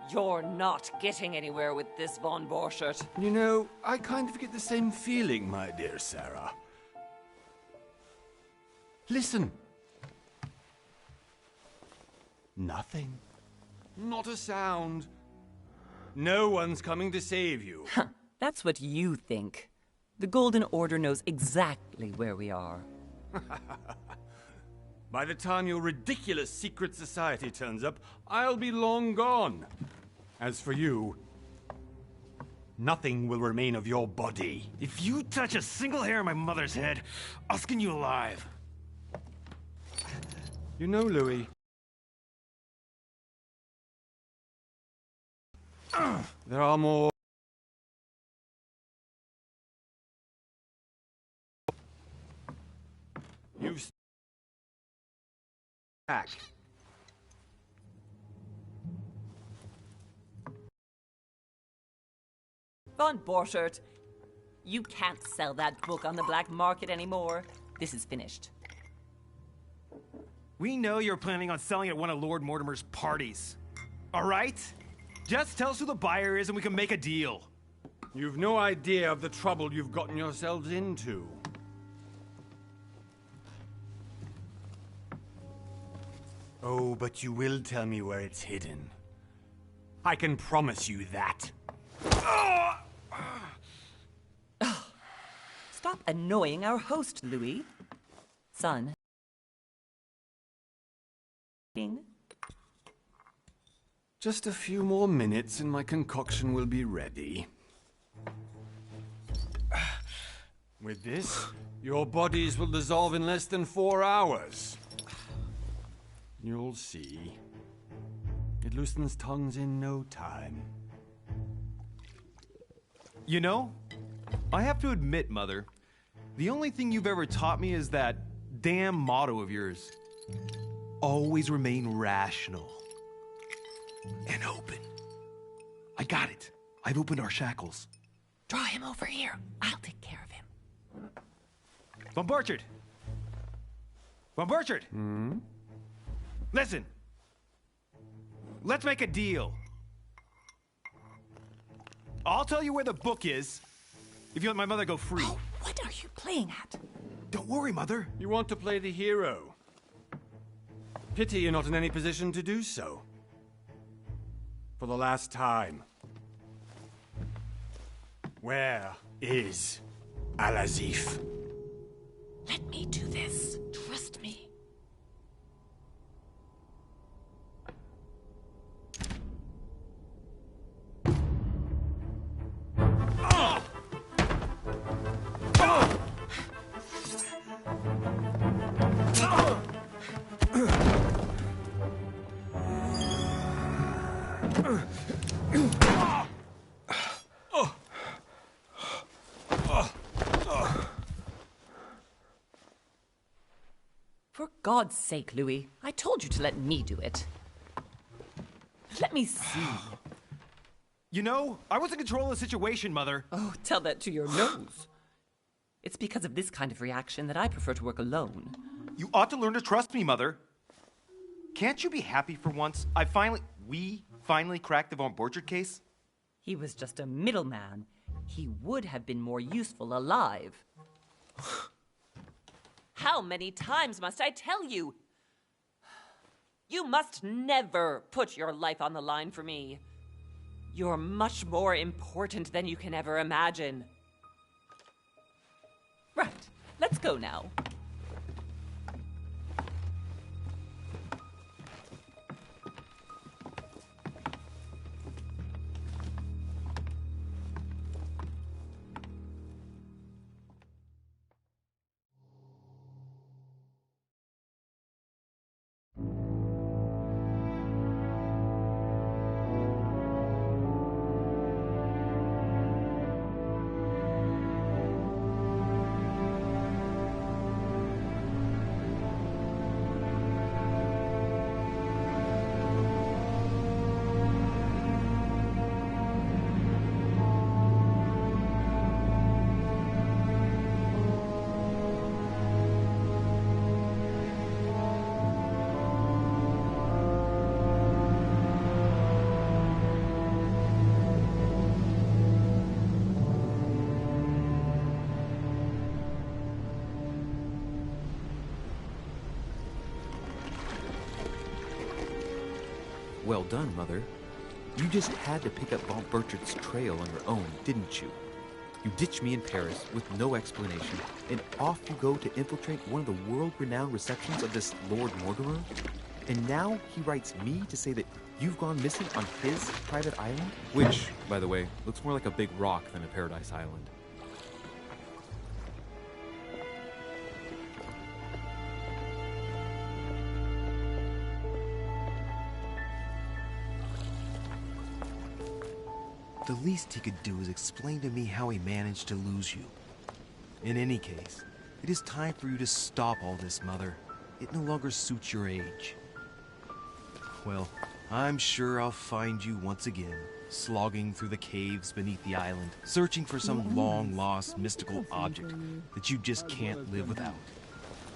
You're not getting anywhere with this, Von Borchert. You know, I kind of get the same feeling, my dear Sarah. Listen. Nothing. Not a sound. No one's coming to save you. That's what you think. The Golden Order knows exactly where we are. By the time your ridiculous secret society turns up, I'll be long gone. As for you, nothing will remain of your body. If you touch a single hair on my mother's head, I'll skin you alive. You know, Louis, there are more... You've... back. Von Borchert, you can't sell that book on the black market anymore. This is finished. We know you're planning on selling at one of Lord Mortimer's parties. All right? Just tell us who the buyer is and we can make a deal. You've no idea of the trouble you've gotten yourselves into. Oh, but you will tell me where it's hidden. I can promise you that. Stop annoying our host, Louis. Son. Just a few more minutes and my concoction will be ready. With this, your bodies will dissolve in less than 4 hours. You'll see. It loosens tongues in no time. You know, I have to admit, Mother, the only thing you've ever taught me is that damn motto of yours. Always remain rational. And open. I got it. I've opened our shackles. Draw him over here. I'll take care of him. Von Borchert! Von Borchert! Listen. Let's make a deal. I'll tell you where the book is if you let my mother go free. Oh, what are you playing at? Don't worry, Mother. You want to play the hero. Pity you're not in any position to do so. For the last time. Where is Al-Azif? Let me do this. Trust me. For God's sake, Louis, I told you to let me do it. Let me see. You know, I was in control of the situation, Mother. Oh, tell that to your nose. It's because of this kind of reaction that I prefer to work alone. You ought to learn to trust me, Mother. Can't you be happy for once? We finally cracked the Von Borchert case? He was just a middleman. He would have been more useful alive. How many times must I tell you? You must never put your life on the line for me. You're much more important than you can ever imagine. Right, let's go now. Well done, Mother. You just had to pick up Von Burchard's trail on your own, didn't you? You ditch me in Paris with no explanation, and off you go to infiltrate one of the world-renowned receptions of this Lord Mortimer? And now he writes me to say that you've gone missing on his private island? Which, by the way, looks more like a big rock than a paradise island. The least he could do is explain to me how he managed to lose you. In any case, it is time for you to stop all this, Mother. It no longer suits your age. Well, I'm sure I'll find you once again, slogging through the caves beneath the island, searching for some long-lost mystical object that you just can't live without.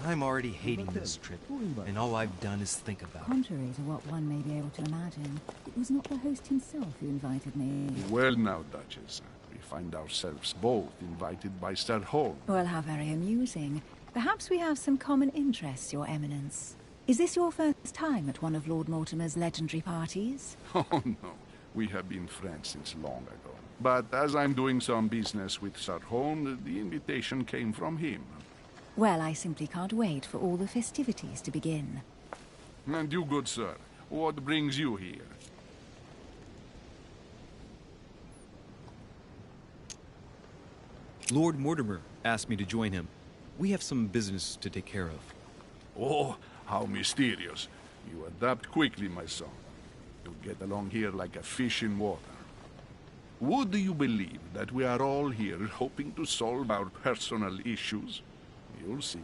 I'm already hating this trip, and all I've done is think about it. Contrary to what one may be able to imagine, it was not the host himself who invited me. Well now, Duchess, we find ourselves both invited by Sir Holm. Well, how very amusing. Perhaps we have some common interests, Your Eminence. Is this your first time at one of Lord Mortimer's legendary parties? Oh no, we have been friends since long ago. But as I'm doing some business with Sir Holm, the invitation came from him. Well, I simply can't wait for all the festivities to begin. And you, good sir, what brings you here? Lord Mortimer asked me to join him. We have some business to take care of. Oh, how mysterious. You adapt quickly, my son. You get along here like a fish in water. Would you believe that we are all here hoping to solve our personal issues? You'll see.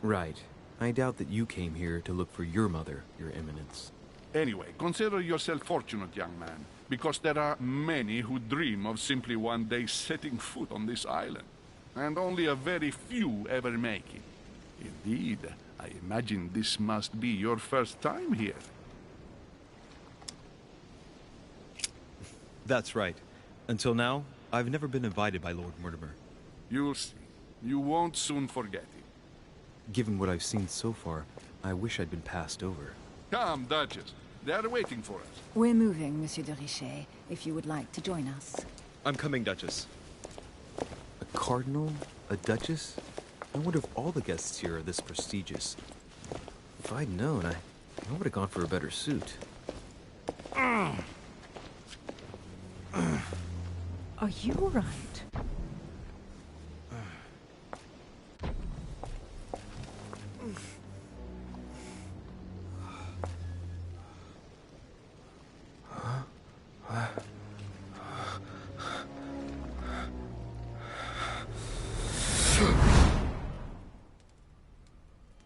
Right. I doubt that you came here to look for your mother, Your Eminence. Anyway, consider yourself fortunate, young man, because there are many who dream of simply one day setting foot on this island, and only a very few ever make it. Indeed, I imagine this must be your first time here. That's right. Until now, I've never been invited by Lord Mortimer. You'll see. You won't soon forget it. Given what I've seen so far, I wish I'd been passed over. Come, Duchess. They are waiting for us. We're moving, Monsieur de Richet, if you would like to join us. I'm coming, Duchess. A cardinal? A duchess? I wonder if all the guests here are this prestigious. If I'd known, I would have gone for a better suit. Are you all right?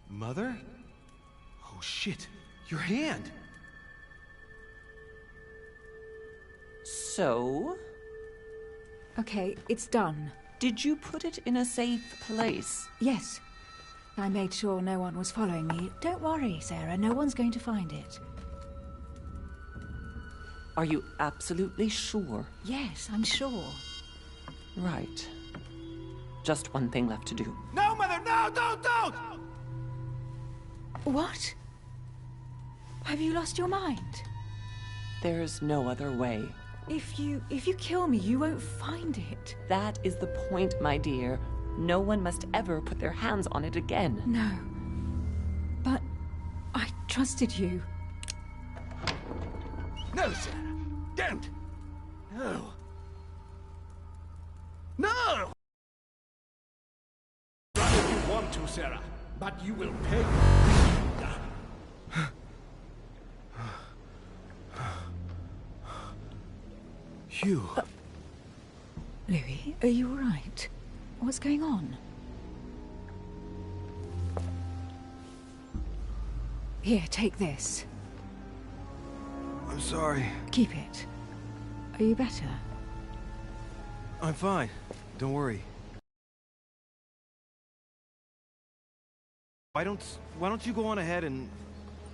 Mother? Oh shit, your hand! So, Okay, it's done. did you put it in a safe place? Yes. I made sure no one was following me. Don't worry, Sarah, no one's going to find it. Are you absolutely sure? Yes, I'm sure. Right. Just one thing left to do. No, Mother, no, don't! What? Have you lost your mind? There's no other way. If you kill me, you won't find it. That is the point, my dear. No one must ever put their hands on it again. No. But I trusted you. No, Sarah. Don't. No. No! Run if you want to, Sarah, but you will pay. Hugh. Louis, are you all right? What's going on? Here, take this. I'm sorry. Keep it. Are you better? I'm fine. Don't worry. Why don't you go on ahead and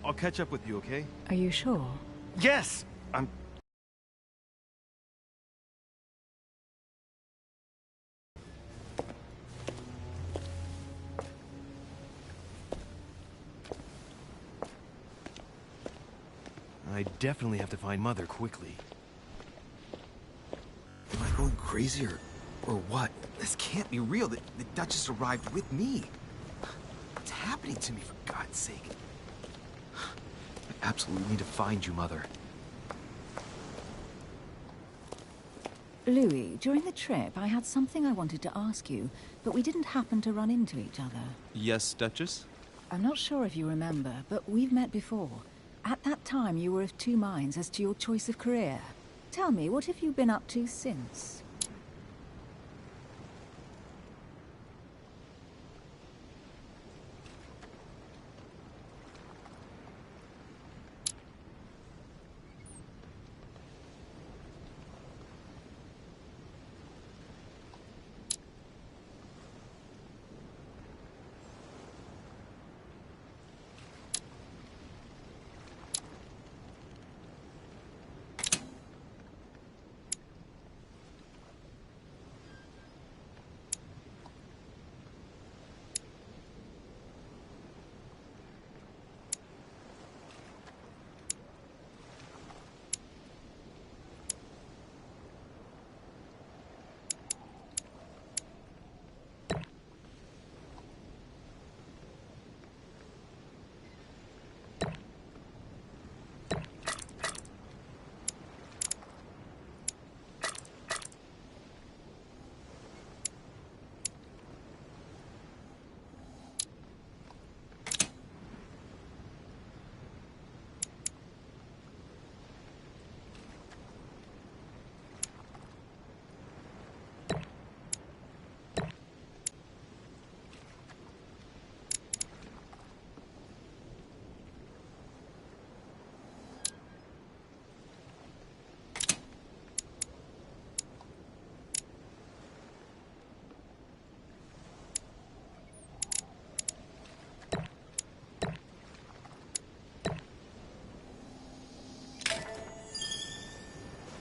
I'll catch up with you, okay? Are you sure? Yes! I'm... I definitely have to find Mother quickly. Am I going crazy or what? This can't be real. The Duchess arrived with me. What's happening to me, for God's sake? I absolutely need to find you, Mother. Louis, during the trip, I had something I wanted to ask you, but we didn't happen to run into each other. Yes, Duchess? I'm not sure if you remember, but we've met before. At that time, you were of two minds as to your choice of career. Tell me, what have you been up to since?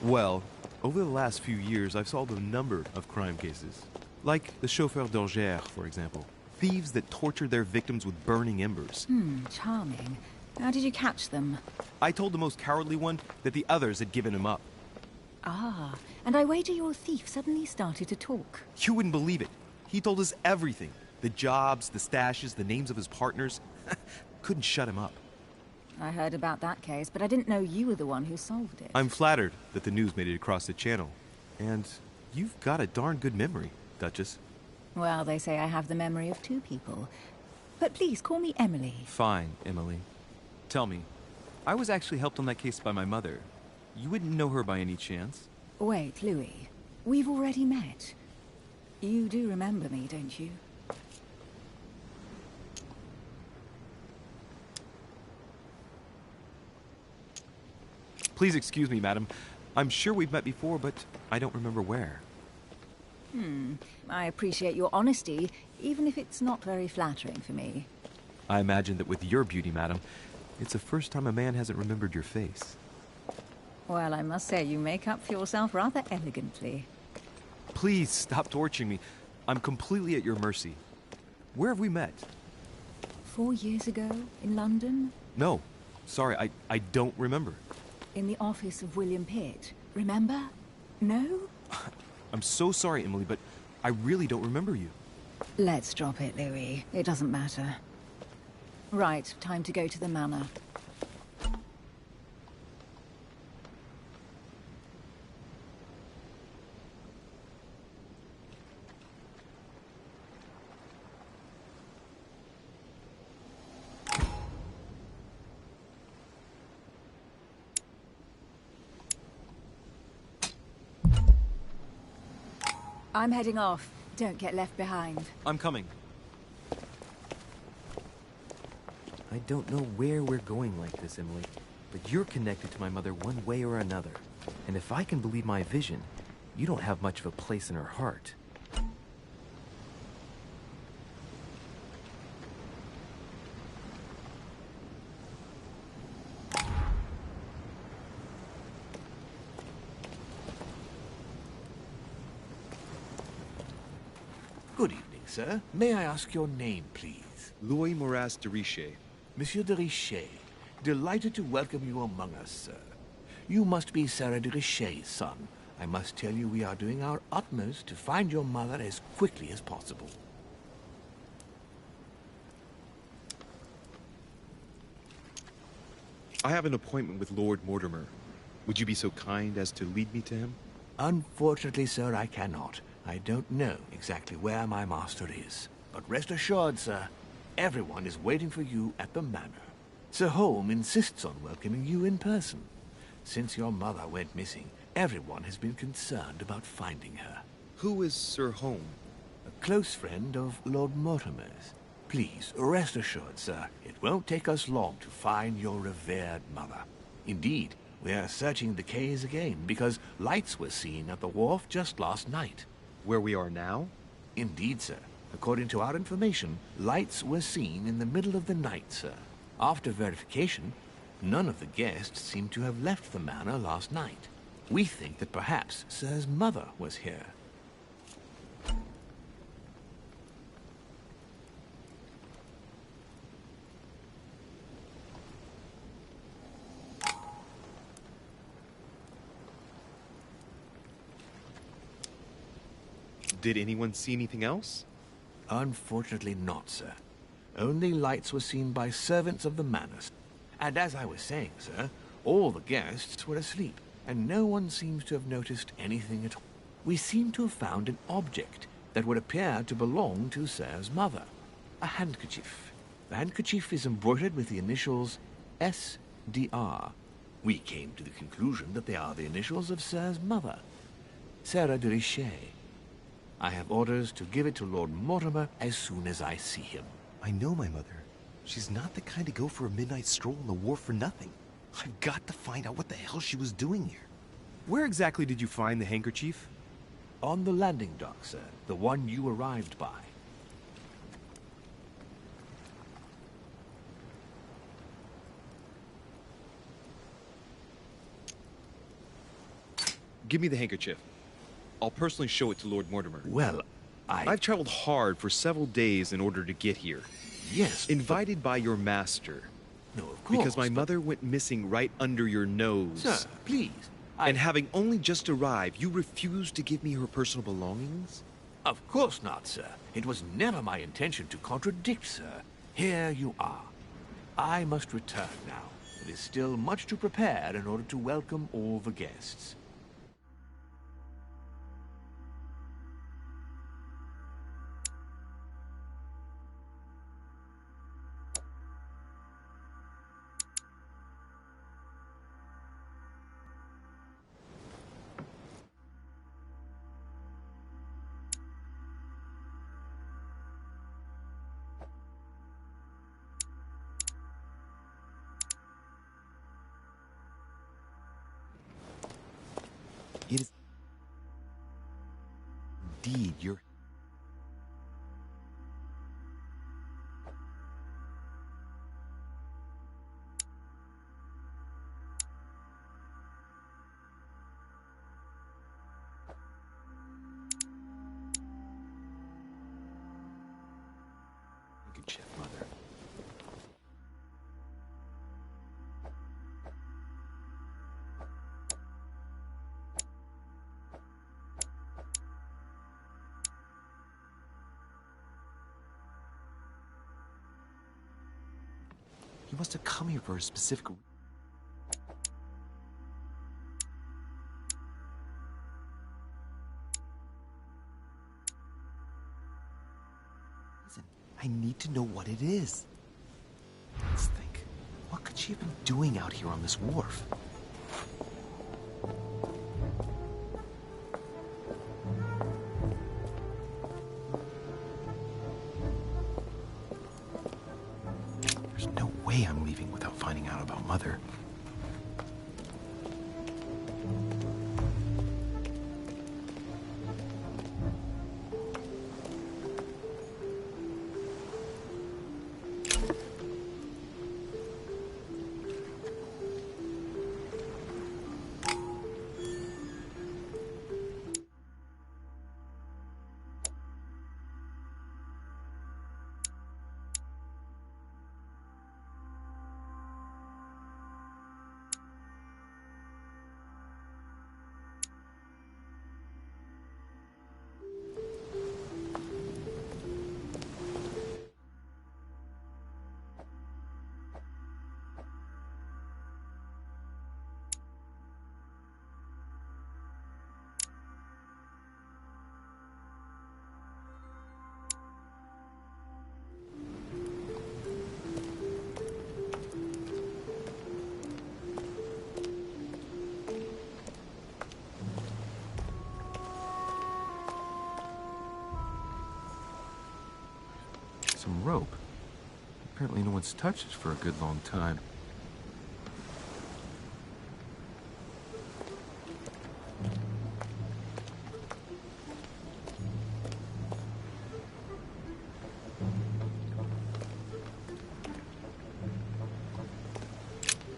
Well, over the last few years, I've solved a number of crime cases. Like the chauffeur d'Angers, for example. Thieves that tortured their victims with burning embers. Charming. How did you catch them? I told the most cowardly one that the others had given him up. Ah, and I wager your thief suddenly started to talk. You wouldn't believe it. He told us everything. The jobs, the stashes, the names of his partners. Couldn't shut him up. I heard about that case, but I didn't know you were the one who solved it. I'm flattered that the news made it across the channel. And you've got a darn good memory, Duchess. Well, they say I have the memory of two people. But please, call me Emily. Fine, Emily. Tell me, I was actually helped on that case by my mother. You wouldn't know her by any chance? Wait, Louis. We've already met. You do remember me, don't you? Please excuse me, madam. I'm sure we've met before, but I don't remember where. I appreciate your honesty, even if it's not very flattering for me. I imagine that with your beauty, madam, it's the first time a man hasn't remembered your face. Well, I must say you make up for yourself rather elegantly. Please stop torturing me. I'm completely at your mercy. Where have we met? 4 years ago, in London? No. Sorry, I don't remember. In the office of William Pitt. Remember? No? I'm so sorry, Emily, but I really don't remember you. Let's drop it, Louis. It doesn't matter. Right, time to go to the manor. I'm heading off. Don't get left behind. I'm coming. I don't know where we're going like this, Emily, but you're connected to my mother one way or another. And if I can believe my vision, you don't have much of a place in her heart. Good evening, sir. May I ask your name, please? Louis Moras de Richer. Monsieur de Richet. Delighted to welcome you among us, sir. You must be Sarah de Richet's son. I must tell you we are doing our utmost to find your mother as quickly as possible. I have an appointment with Lord Mortimer. Would you be so kind as to lead me to him? Unfortunately, sir, I cannot. I don't know exactly where my master is. But rest assured, sir, everyone is waiting for you at the manor. Sir Holm insists on welcoming you in person. Since your mother went missing, everyone has been concerned about finding her. Who is Sir Holm? A close friend of Lord Mortimer's. Please, rest assured, sir, it won't take us long to find your revered mother. Indeed, we are searching the quays again because lights were seen at the wharf just last night. Where we are now? Indeed, sir. According to our information, lights were seen in the middle of the night, sir. After verification, none of the guests seem to have left the manor last night. We think that perhaps Sir's mother was here. Did anyone see anything else? Unfortunately not, sir. Only lights were seen by servants of the manor. And as I was saying, sir, all the guests were asleep, and no one seems to have noticed anything at all. We seem to have found an object that would appear to belong to Sir's mother. A handkerchief. The handkerchief is embroidered with the initials S.D.R. We came to the conclusion that they are the initials of Sir's mother, Sarah de Richet. I have orders to give it to Lord Mortimer as soon as I see him. I know my mother. She's not the kind to go for a midnight stroll on the wharf for nothing. I've got to find out what the hell she was doing here. Where exactly did you find the handkerchief? On the landing dock, sir. The one you arrived by. Give me the handkerchief. I'll personally show it to Lord Mortimer. Well, I've traveled hard for several days in order to get here. Yes, Invited by your master. No, of course. Because my mother went missing right under your nose. Sir, please. And having only just arrived, you refused to give me her personal belongings? Of course not, sir. It was never my intention to contradict, sir. Here you are. I must return now. It is still much to prepare in order to welcome all the guests. It is indeed your... Handkerchief, Mother. You must have come here for a specific... Listen, I need to know what it is. Let's think. What could she have been doing out here on this wharf? There's no way I'm leaving without finding out about Mother. some rope. Apparently no one's touched it for a good long time.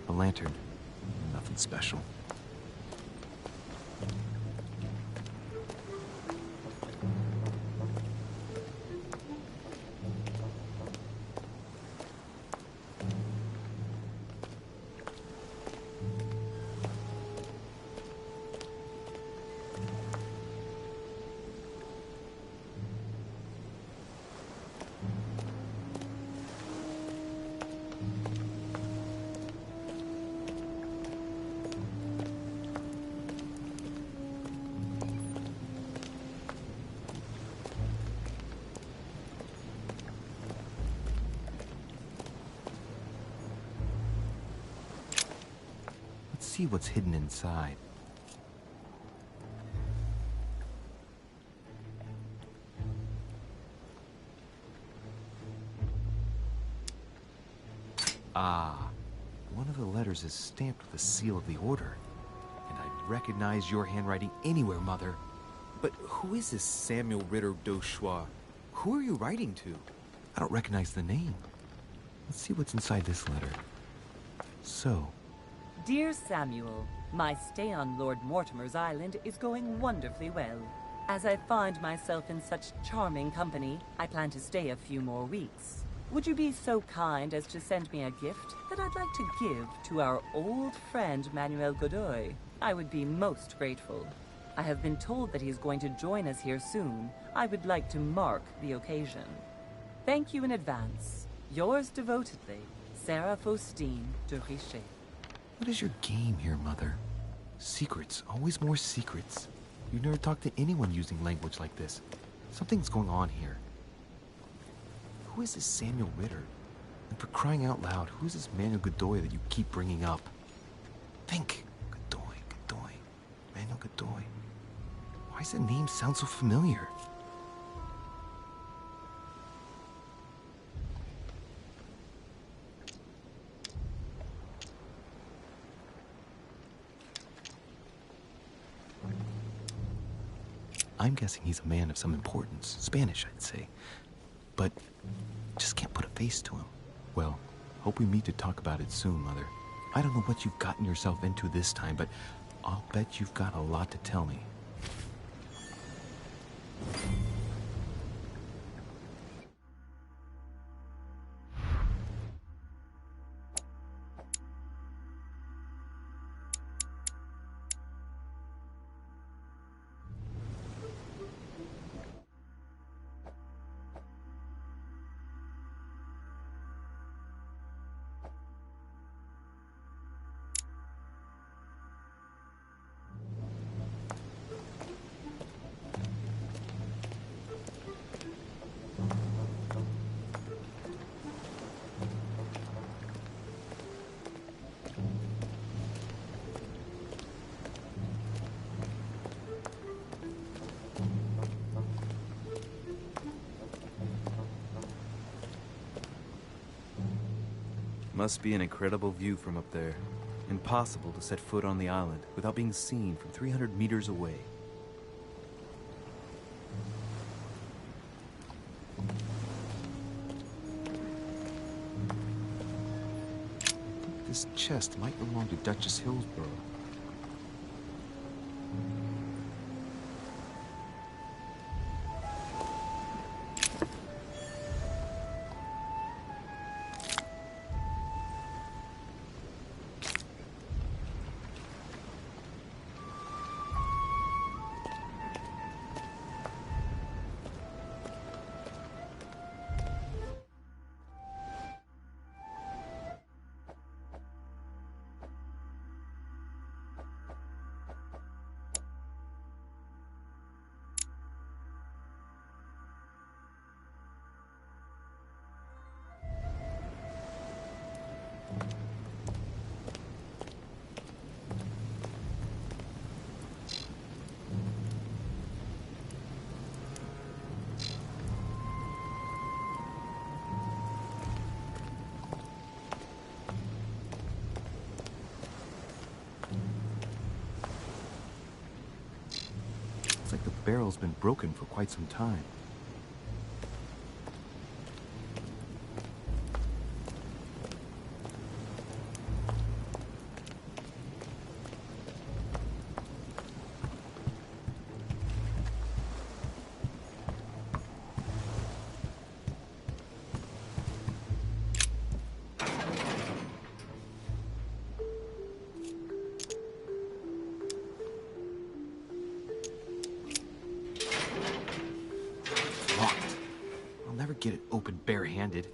A lantern. Nothing special. See what's hidden inside. Ah, one of the letters is stamped with the seal of the Order. And I'd recognize your handwriting anywhere, Mother. But who is this Samuel Ritter d'Auchois? Who are you writing to? I don't recognize the name. Let's see what's inside this letter. So, Dear Samuel, my stay on Lord Mortimer's island is going wonderfully well. As I find myself in such charming company, I plan to stay a few more weeks. Would you be so kind as to send me a gift that I'd like to give to our old friend Manuel Godoy? I would be most grateful. I have been told that he's going to join us here soon. I would like to mark the occasion. Thank you in advance. Yours devotedly, Sarah Faustine de Richet. what is your game here, Mother? Secrets, always more secrets. You never talk to anyone using language like this. Something's going on here. Who is this Samuel Ritter? And for crying out loud, who is this Manuel Godoy that you keep bringing up? Think. Godoy. Manuel Godoy. Why does that name sound so familiar? I'm guessing he's a man of some importance. Spanish, I'd say. But just can't put a face to him. Well, hope we meet to talk about it soon, Mother. I don't know what you've gotten yourself into this time, but I'll bet you've got a lot to tell me. Must be an incredible view from up there. Impossible to set foot on the island without being seen from 300 meters away. This chest might belong to Duchess Hillsborough. the barrel's been broken for quite some time. Get it open barehanded.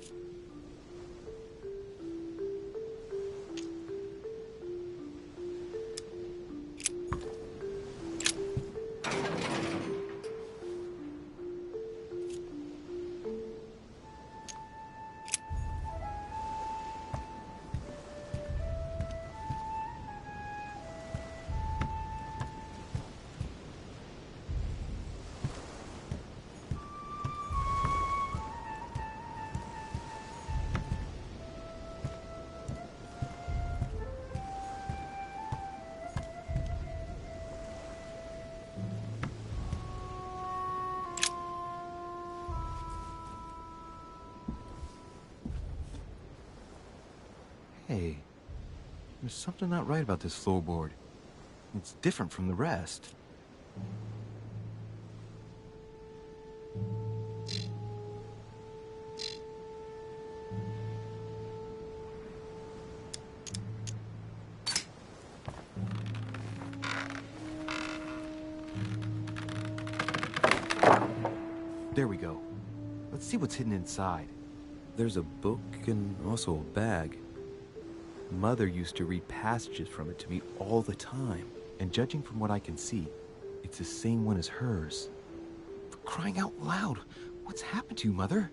Hey, there's something not right about this floorboard. It's different from the rest. There we go. Let's see what's hidden inside. There's a book and also a bag. Mother used to read passages from it to me all the time. And judging from what I can see, it's the same one as hers. For crying out loud, what's happened to you, Mother?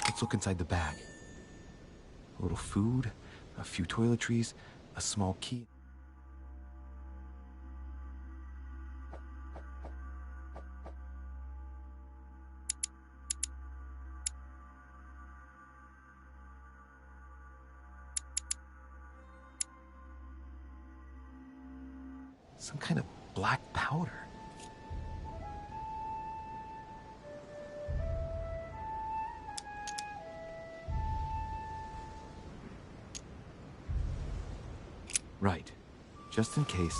Let's look inside the bag. A little food, a few toiletries, a small key. Some kind of black powder. Right. Just in case,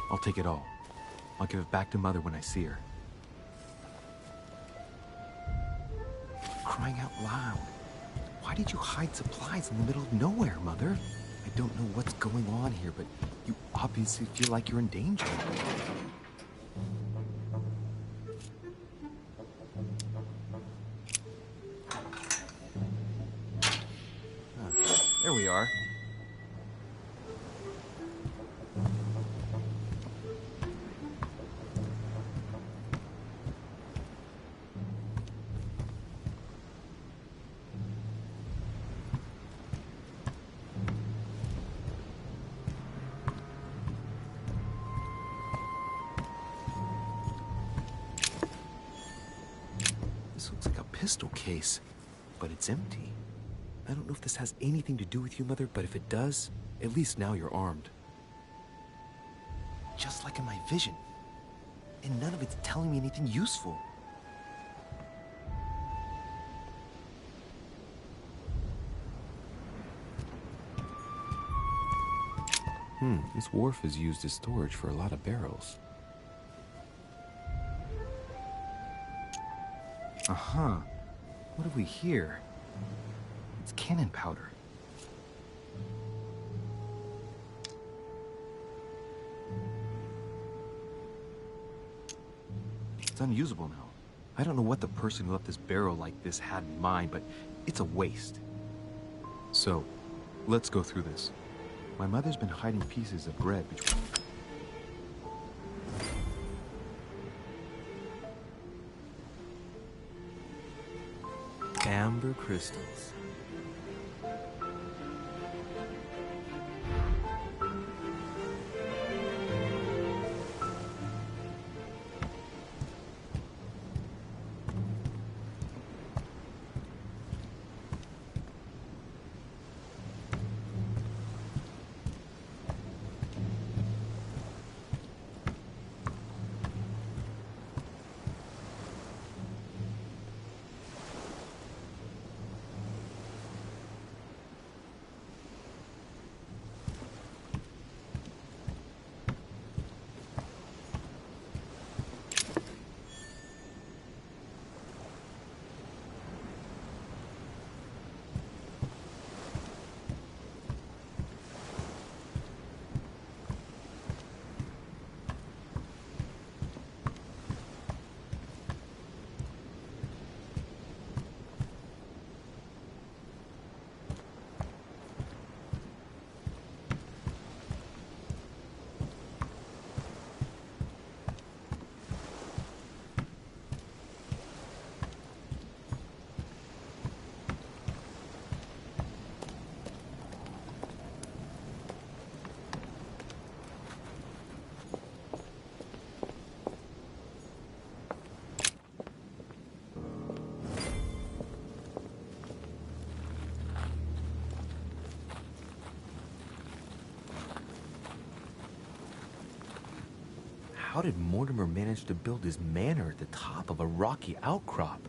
I'll take it all. I'll give it back to Mother when I see her. Crying out loud. Why did you hide supplies in the middle of nowhere, Mother? I don't know what's going on here, but you obviously feel like you're in danger. There we are. Pistol case, but it's empty. I don't know if this has anything to do with you, Mother, but if it does, at least now you're armed. Just like in my vision. And none of it's telling me anything useful. This wharf is used as storage for a lot of barrels. Uh-huh. What have we here? It's cannon powder. It's unusable now. I don't know what the person who left this barrel like this had in mind, but it's a waste. So, let's go through this. My mother's been hiding pieces of bread between... Amber crystals. How did Mortimer manage to build his manor at the top of a rocky outcrop?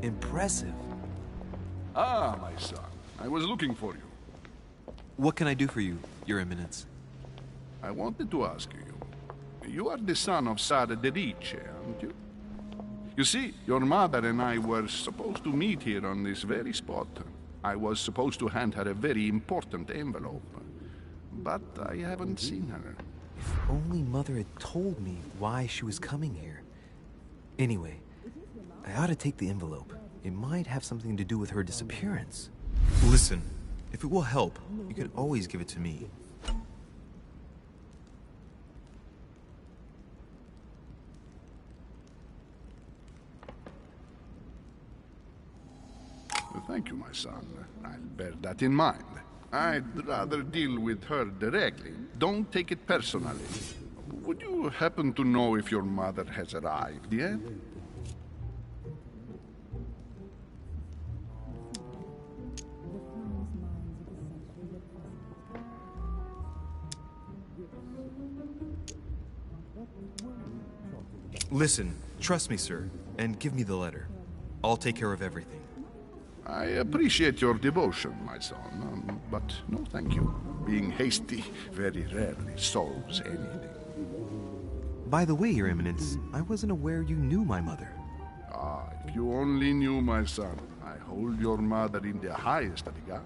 Impressive. Ah, my son. I was looking for you. What can I do for you, Your Eminence? I wanted to ask you. You are the son of Sara de Riche, aren't you? You see, your mother and I were supposed to meet here on this very spot. I was supposed to hand her a very important envelope. But I haven't seen her. If only Mother had told me why she was coming here. Anyway, I ought to take the envelope. It might have something to do with her disappearance. Listen, if it will help, you can always give it to me. Thank you, my son. I'll bear that in mind. I'd rather deal with her directly. Don't take it personally. Would you happen to know if your mother has arrived yet? Listen, trust me, sir, and give me the letter. I'll take care of everything. I appreciate your devotion, my son, but no thank you. Being hasty very rarely solves anything. By the way, Your Eminence, I wasn't aware you knew my mother. Ah, if you only knew, my son. I hold your mother in the highest regard.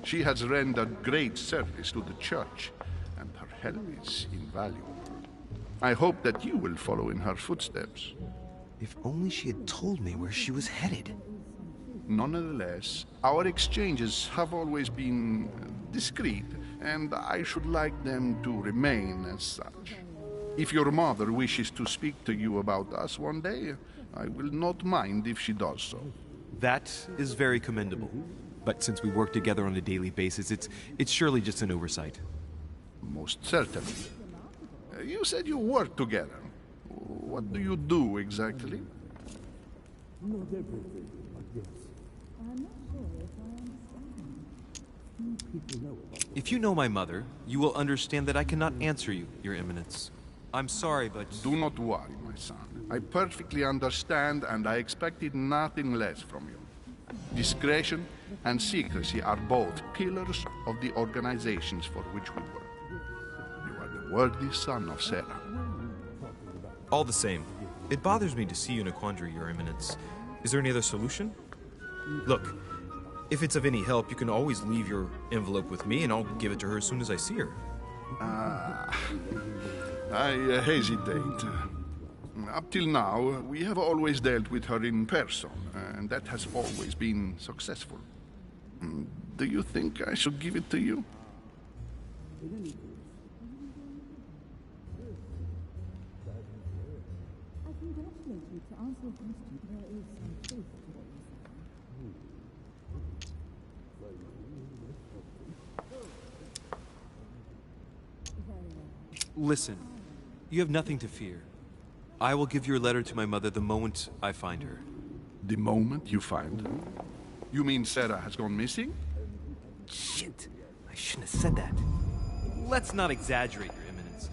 She has rendered great service to the church, and her help is invaluable. I hope that you will follow in her footsteps. If only she had told me where she was headed. Nonetheless, our exchanges have always been discreet, and I should like them to remain as such. If your mother wishes to speak to you about us one day, I will not mind if she does so. That is very commendable. But since we work together on a daily basis, it's surely just an oversight. Most certainly. You said you work together. What do you do exactly? If you know my mother, you will understand that I cannot answer you, Your Eminence. I'm sorry, but... Do not worry, my son. I perfectly understand, and I expected nothing less from you. Discretion and secrecy are both pillars of the organizations for which we work. You are the worthy son of Sarah. All the same, it bothers me to see you in a quandary, Your Eminence. Is there any other solution? Look, if it's of any help, you can always leave your envelope with me and I'll give it to her as soon as I see her. I hesitate. Up till now, we have always dealt with her in person, and that has always been successful. Do you think I should give it to you? Listen, you have nothing to fear. I will give your letter to my mother the moment I find her. The moment you find her? You mean Sarah has gone missing? Shit, I shouldn't have said that. Let's not exaggerate, Your Eminence.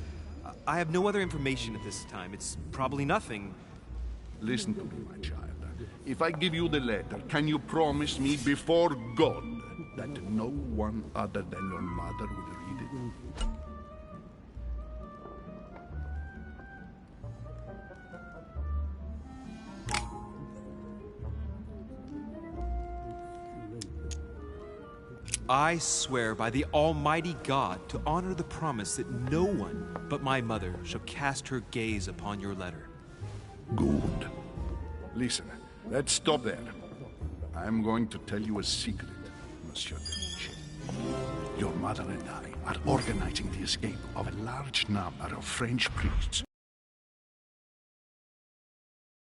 I have no other information at this time. It's probably nothing. Listen to me, my child. If I give you the letter, can you promise me before God that no one other than your mother will read it? I swear by the Almighty God to honor the promise that no one but my mother shall cast her gaze upon your letter. Good. Listen, let's stop there. I'm going to tell you a secret, Monsieur de Ricci. Your mother and I are organizing the escape of a large number of French priests.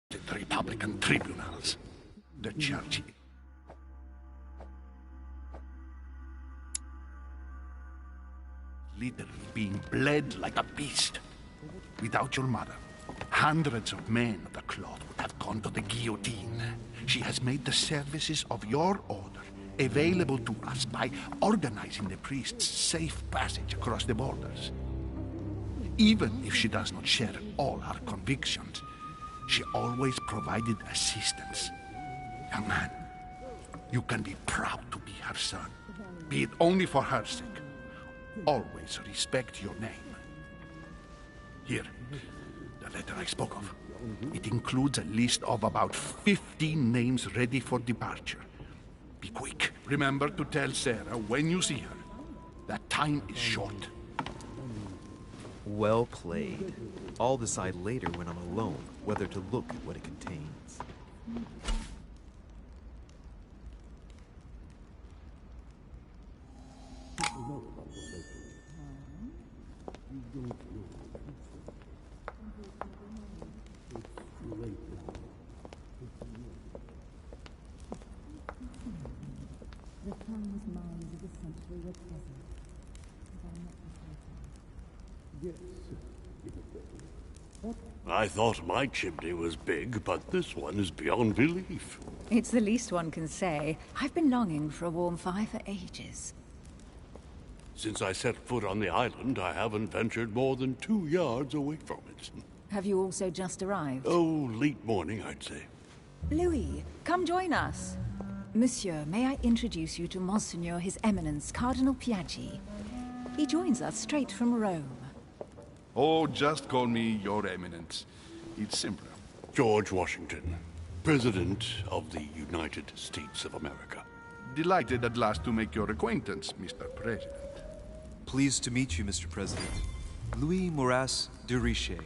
The Republican tribunals, the church. Literally being bled like a beast. Without your mother, hundreds of men of the cloth would have gone to the guillotine. She has made the services of your order available to us by organizing the priests' safe passage across the borders. Even if she does not share all our convictions, she always provided assistance. Young man, you can be proud to be her son, be it only for her sake. Always respect your name. Here, the letter I spoke of. It includes a list of about 15 names ready for departure. Be quick. Remember to tell Sarah when you see her that time is short. Well played. I'll decide later when I'm alone whether to look at what it contains. The fun's minds of the century were present. I thought my chimney was big, but this one is beyond belief. It's the least one can say. I've been longing for a warm fire for ages. Since I set foot on the island, I haven't ventured more than 2 yards away from it. Have you also just arrived? Oh, late morning, I'd say. Louis, come join us. Monsieur, may I introduce you to Monseigneur His Eminence, Cardinal Piaggi. He joins us straight from Rome. Oh, just call me Your Eminence. It's simpler. George Washington, President of the United States of America. Delighted at last to make your acquaintance, Mr. President. Pleased to meet you, Mr. President. Louis Maurras de Richet.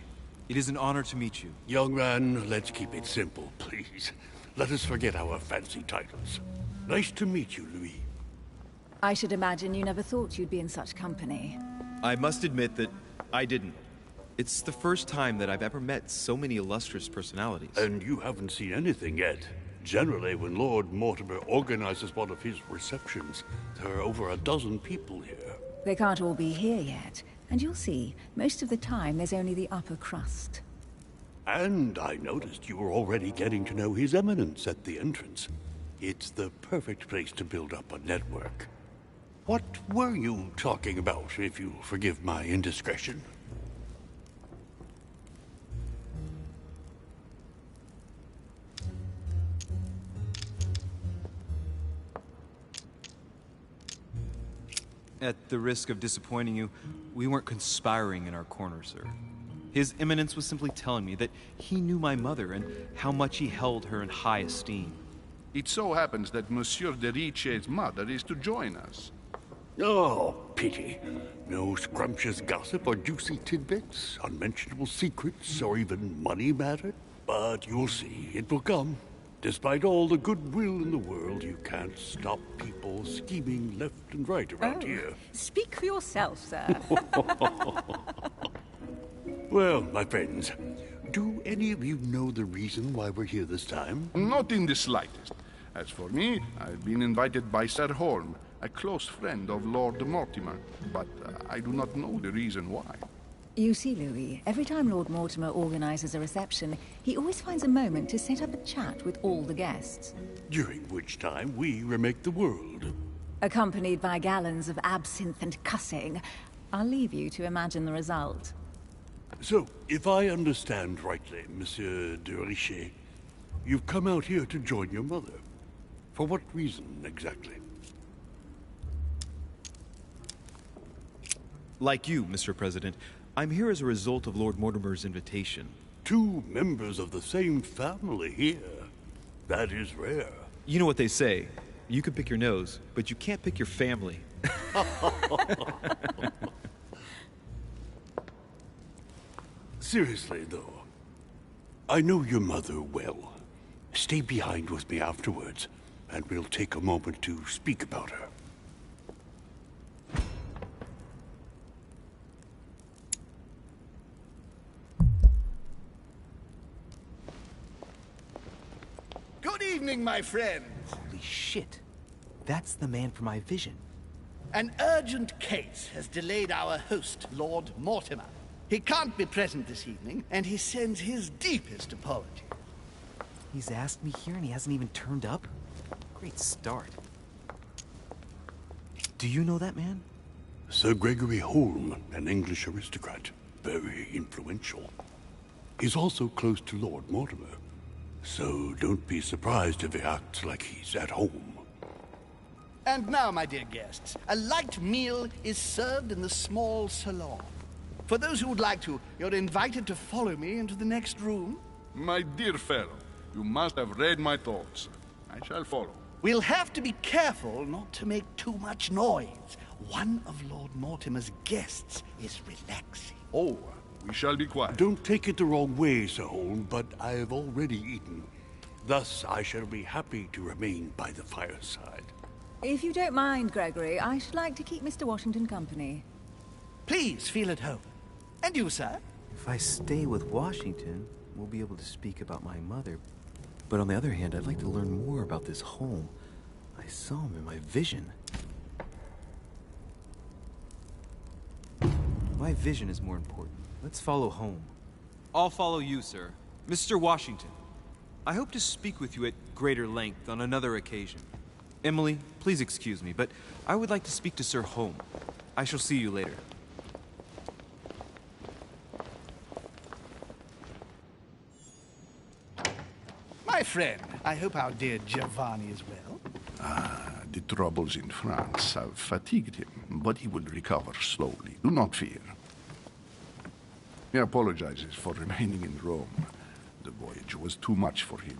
It is an honor to meet you. Young man, let's keep it simple, please. Let us forget our fancy titles. Nice to meet you, Louis. I should imagine you never thought you'd be in such company. I must admit that I didn't. It's the first time that I've ever met so many illustrious personalities. And you haven't seen anything yet. Generally, when Lord Mortimer organizes one of his receptions, there are over a dozen people here. They can't all be here yet, and you'll see, most of the time there's only the upper crust. And I noticed you were already getting to know His Eminence at the entrance. It's the perfect place to build up a network. What were you talking about, if you'll forgive my indiscretion? At the risk of disappointing you, we weren't conspiring in our corner, sir. His Eminence was simply telling me that he knew my mother and how much he held her in high esteem. It so happens that Monsieur de Ricci's mother is to join us. Oh, pity. No scrumptious gossip or juicy tidbits, unmentionable secrets, or even money matter. But you'll see, it will come. Despite all the goodwill in the world, you can't stop people scheming left and right around here. Speak for yourself, sir. Well, my friends, do any of you know the reason why we're here this time? Not in the slightest. As for me, I've been invited by Sir Holm, a close friend of Lord Mortimer, but I do not know the reason why. You see, Louis, every time Lord Mortimer organizes a reception, he always finds a moment to set up a chat with all the guests. During which time we remake the world. Accompanied by gallons of absinthe and cussing. I'll leave you to imagine the result. So, if I understand rightly, Monsieur de Richet, you've come out here to join your mother. For what reason, exactly? Like you, Mr. President, I'm here as a result of Lord Mortimer's invitation. 2 members of the same family here. That is rare. You know what they say, You can pick your nose, but you can't pick your family. Seriously, though, I know your mother well. Stay behind with me afterwards, and we'll take a moment to speak about her. Good evening, my friend. Holy shit. That's the man for my vision. An urgent case has delayed our host, Lord Mortimer. He can't be present this evening, and he sends his deepest apology. He's asked me here and he hasn't even turned up? Great start. Do you know that man? Sir Gregory Holm, an English aristocrat, very influential. He's also close to Lord Mortimer, so don't be surprised if he acts like he's at home. And now, my dear guests, a light meal is served in the small salon. For those who would like to, you're invited to follow me into the next room. My dear fellow, you must have read my thoughts. I shall follow. We'll have to be careful not to make too much noise. One of Lord Mortimer's guests is relaxing. Oh, we shall be quiet. Don't take it the wrong way, Sir Holm, but I've already eaten. Thus, I shall be happy to remain by the fireside. If you don't mind, Gregory, I should like to keep Mr. Washington company. Please feel at home. And you, sir? If I stay with Washington, we'll be able to speak about my mother. But on the other hand, I'd like to learn more about this home. I saw him in my vision. My vision is more important. Let's follow home. I'll follow you, sir. Mr. Washington, I hope to speak with you at greater length on another occasion. Emily, please excuse me, but I would like to speak to Sir Holm. I shall see you later. My friend, I hope our dear Giovanni is well. The troubles in France have fatigued him, but he will recover slowly. Do not fear. He apologizes for remaining in Rome. The voyage was too much for him.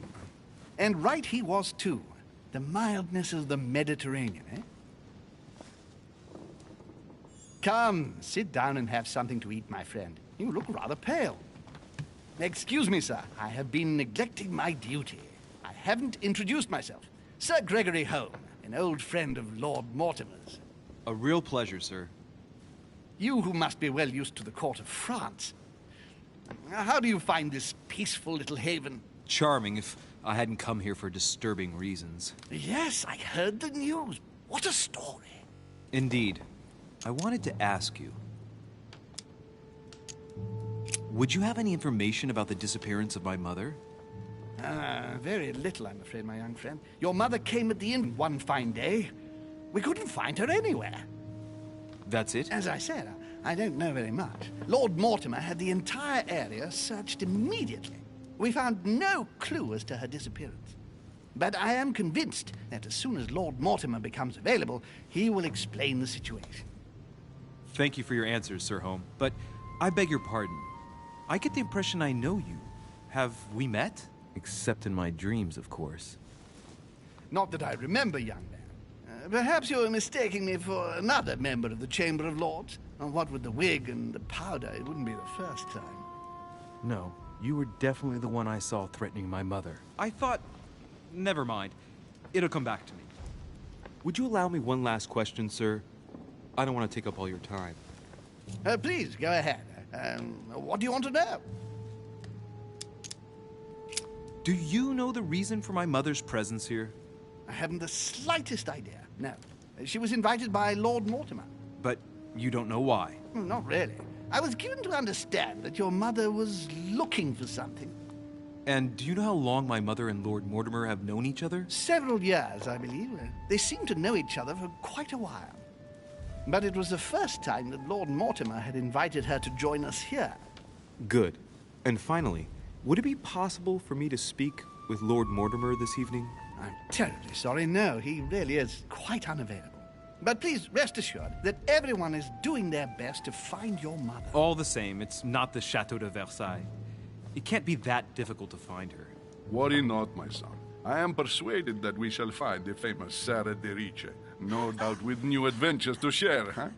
And right he was, too. The mildness of the Mediterranean, eh? Come, sit down and have something to eat, my friend. You look rather pale. Excuse me, sir. I have been neglecting my duty. I haven't introduced myself. Sir Gregory Holm, an old friend of Lord Mortimer's. A real pleasure, sir. You who must be well used to the court of France. How do you find this peaceful little haven? Charming if I hadn't come here for disturbing reasons. Yes, I heard the news. What a story. Indeed. I wanted to ask you. Would you have any information about the disappearance of my mother? Very little, I'm afraid, my young friend. Your mother came at the inn one fine day. We couldn't find her anywhere. That's it? As I said, I don't know very much. Lord Mortimer had the entire area searched immediately. We found no clue as to her disappearance. But I am convinced that as soon as Lord Mortimer becomes available, he will explain the situation. Thank you for your answers, Sir Holm, but I beg your pardon. I get the impression I know you. Have we met? Except in my dreams, of course. Not that I remember, young man. Perhaps you are mistaking me for another member of the Chamber of Lords. What with the wig and the powder, it wouldn't be the first time. No, you were definitely the one I saw threatening my mother. I thought... Never mind. It'll come back to me. Would you allow me one last question, sir? I don't want to take up all your time. Please, go ahead. What do you want to know? Do you know the reason for my mother's presence here? I haven't the slightest idea, no. She was invited by Lord Mortimer. But you don't know why? Well, not really. I was given to understand that your mother was looking for something. And do you know how long my mother and Lord Mortimer have known each other? Several years, I believe. They seem to know each other for quite a while. But it was the first time that Lord Mortimer had invited her to join us here. Good. And finally, would it be possible for me to speak with Lord Mortimer this evening? I'm terribly sorry, no. He really is quite unavailable. But please rest assured that everyone is doing their best to find your mother. All the same, it's not the Chateau de Versailles. It can't be that difficult to find her. Worry not, my son. I am persuaded that we shall find the famous Sarah de Riche. No doubt with new adventures to share, huh?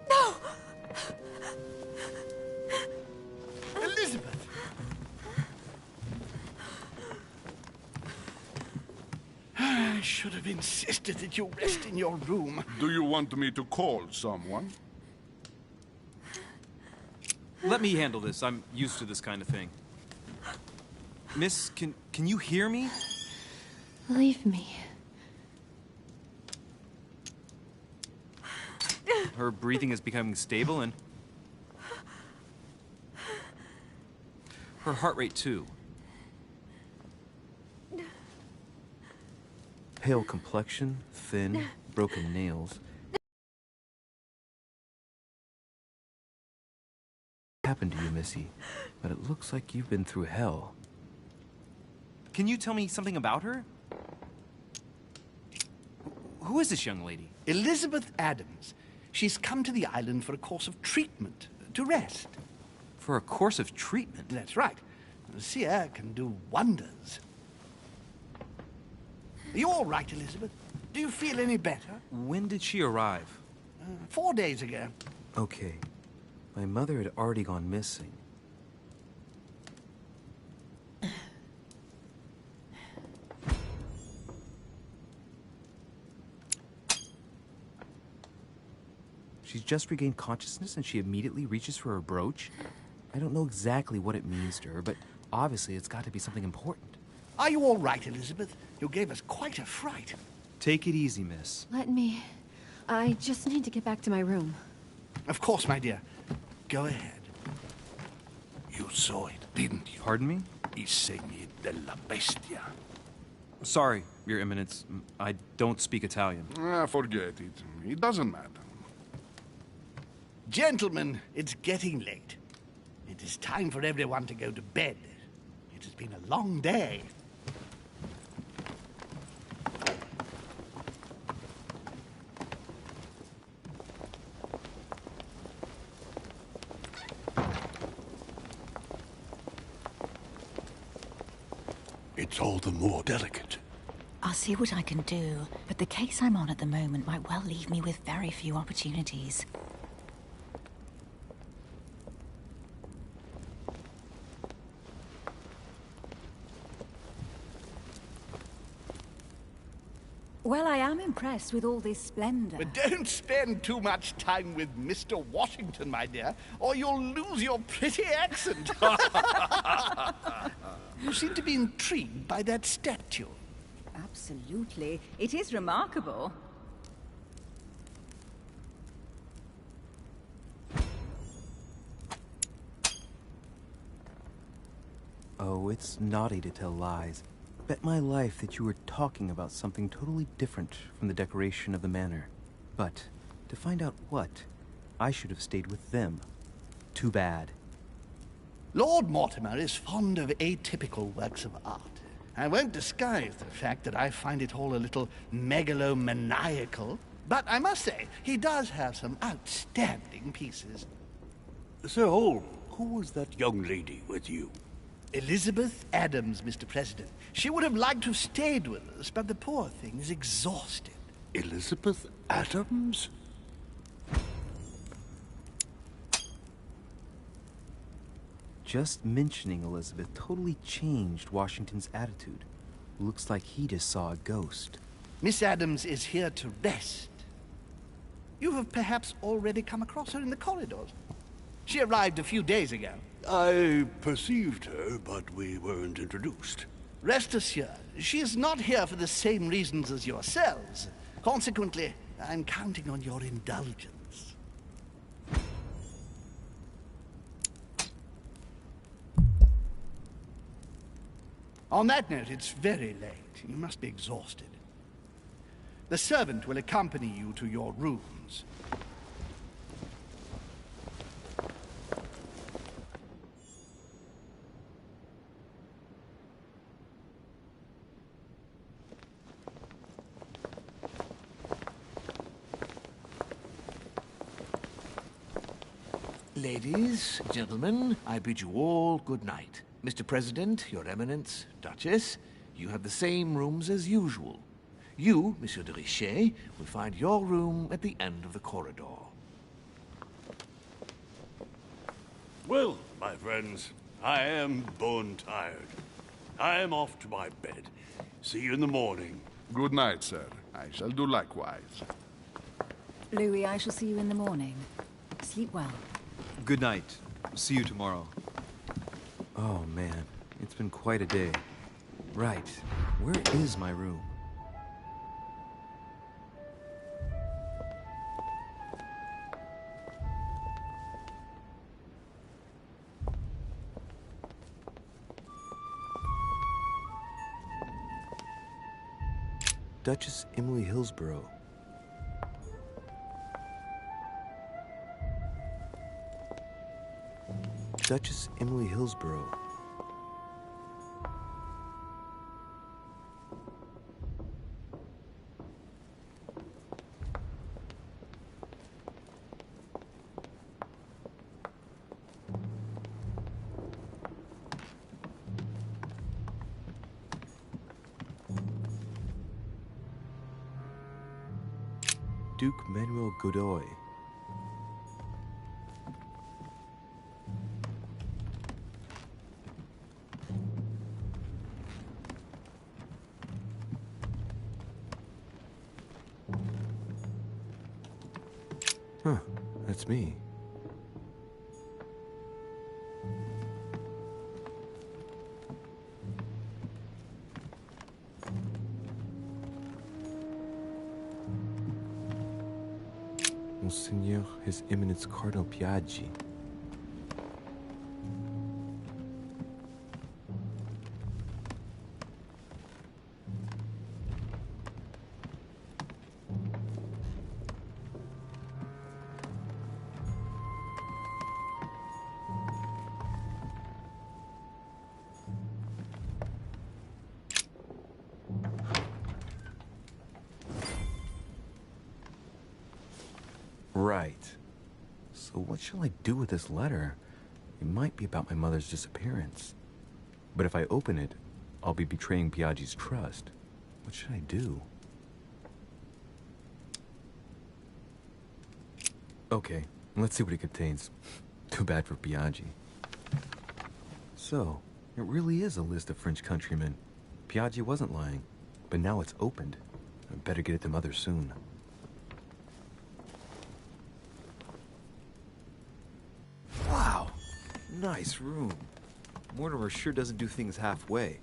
No! Elizabeth! I should have insisted that you rest in your room. Do you want me to call someone? Let me handle this. I'm used to this kind of thing. Miss, can you hear me? Leave me. Her breathing is becoming stable and her heart rate too. Pale complexion, thin, broken nails. What happened to you, Missy? But it looks like you've been through hell. Can you tell me something about her? Who is this young lady? Elizabeth Adams. She's come to the island for a course of treatment, to rest. For a course of treatment? That's right. Seer can do wonders. Are you all right, Elizabeth? Do you feel any better? When did she arrive? 4 days ago. Okay. My mother had already gone missing. She's just regained consciousness and she immediately reaches for her brooch? I don't know exactly what it means to her, but obviously it's got to be something important. Are you all right, Elizabeth? You gave us quite a fright. Take it easy, miss. Let me... I just need to get back to my room. Of course, my dear. Go ahead. You saw it, didn't you? Pardon me? I segni della bestia. Sorry, Your Eminence. I don't speak Italian. Forget it. It doesn't matter. Gentlemen, it's getting late. It is time for everyone to go to bed. It has been a long day. It's all the more delicate. I'll see what I can do, but the case I'm on at the moment might well leave me with very few opportunities. Well, I am impressed with all this splendor. But don't spend too much time with Mr. Washington, my dear, or you'll lose your pretty accent. You seem to be intrigued by that statue. Absolutely. It is remarkable. Oh, it's naughty to tell lies. Bet my life that you were talking about something totally different from the decoration of the manor. But to find out what, I should have stayed with them. Too bad. Lord Mortimer is fond of atypical works of art. I won't disguise the fact that I find it all a little megalomaniacal, but I must say, he does have some outstanding pieces. Sir Holm, who was that young lady with you? Elizabeth Adams, Mr. President. She would have liked to have stayed with us, but the poor thing is exhausted. Elizabeth Adams? Just mentioning Elizabeth totally changed Washington's attitude. Looks like he just saw a ghost. Miss Adams is here to rest. You have perhaps already come across her in the corridors. She arrived a few days ago. I perceived her, but we weren't introduced. Rest assured, she is not here for the same reasons as yourselves. Consequently, I'm counting on your indulgence. On that note, it's very late. You must be exhausted. The servant will accompany you to your rooms. Ladies, gentlemen, I bid you all good night. Mr. President, Your Eminence, Duchess, you have the same rooms as usual. You, Monsieur de Richet, will find your room at the end of the corridor. Well, my friends, I am bone tired. I am off to my bed. See you in the morning. Good night, sir. I shall do likewise. Louis, I shall see you in the morning. Sleep well. Good night. See you tomorrow. Oh, man. It's been quite a day. Right. Where is my room? Duchess Emily Hillsborough. Duchess Emily Hillsborough. Duke Manuel Godoy. Huh, that's me. Monseigneur, His Eminence Cardinal Piaggi. Right. So what shall I do with this letter? It might be about my mother's disappearance. But if I open it, I'll be betraying Piaggi's trust. What should I do? Okay, let's see what it contains. Too bad for Piaggi. So, it really is a list of French countrymen. Piaggi wasn't lying, but now it's opened. I better get it to Mother soon. Wow, nice room. Mortimer sure doesn't do things halfway.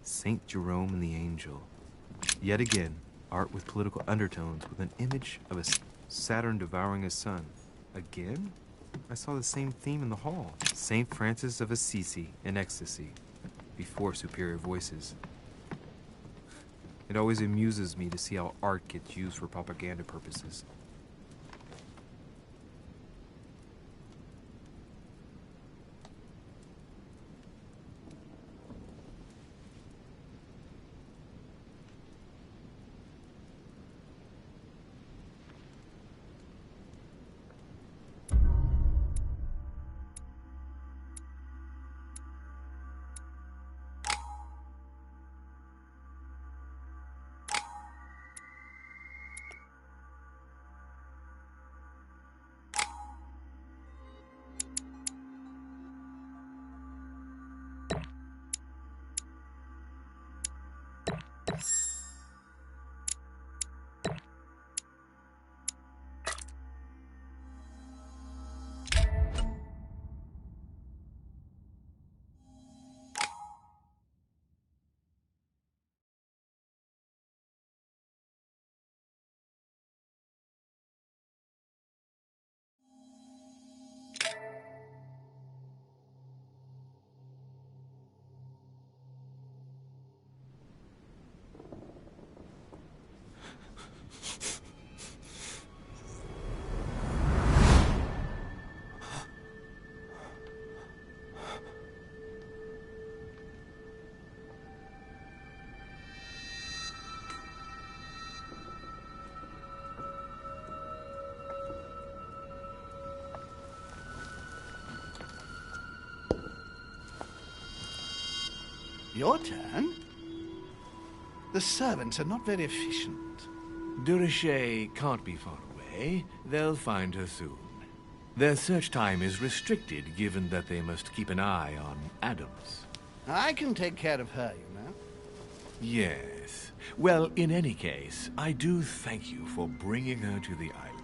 Saint Jerome and the Angel. Yet again, art with political undertones with an image of a Saturn devouring his sun. Again? I saw the same theme in the hall. Saint Francis of Assisi in ecstasy, before superior voices. It always amuses me to see how art gets used for propaganda purposes. Your turn? The servants are not very efficient. Durocher can't be far away. They'll find her soon. Their search time is restricted, given that they must keep an eye on Adams. I can take care of her, you know. Yes. Well, in any case, I do thank you for bringing her to the island.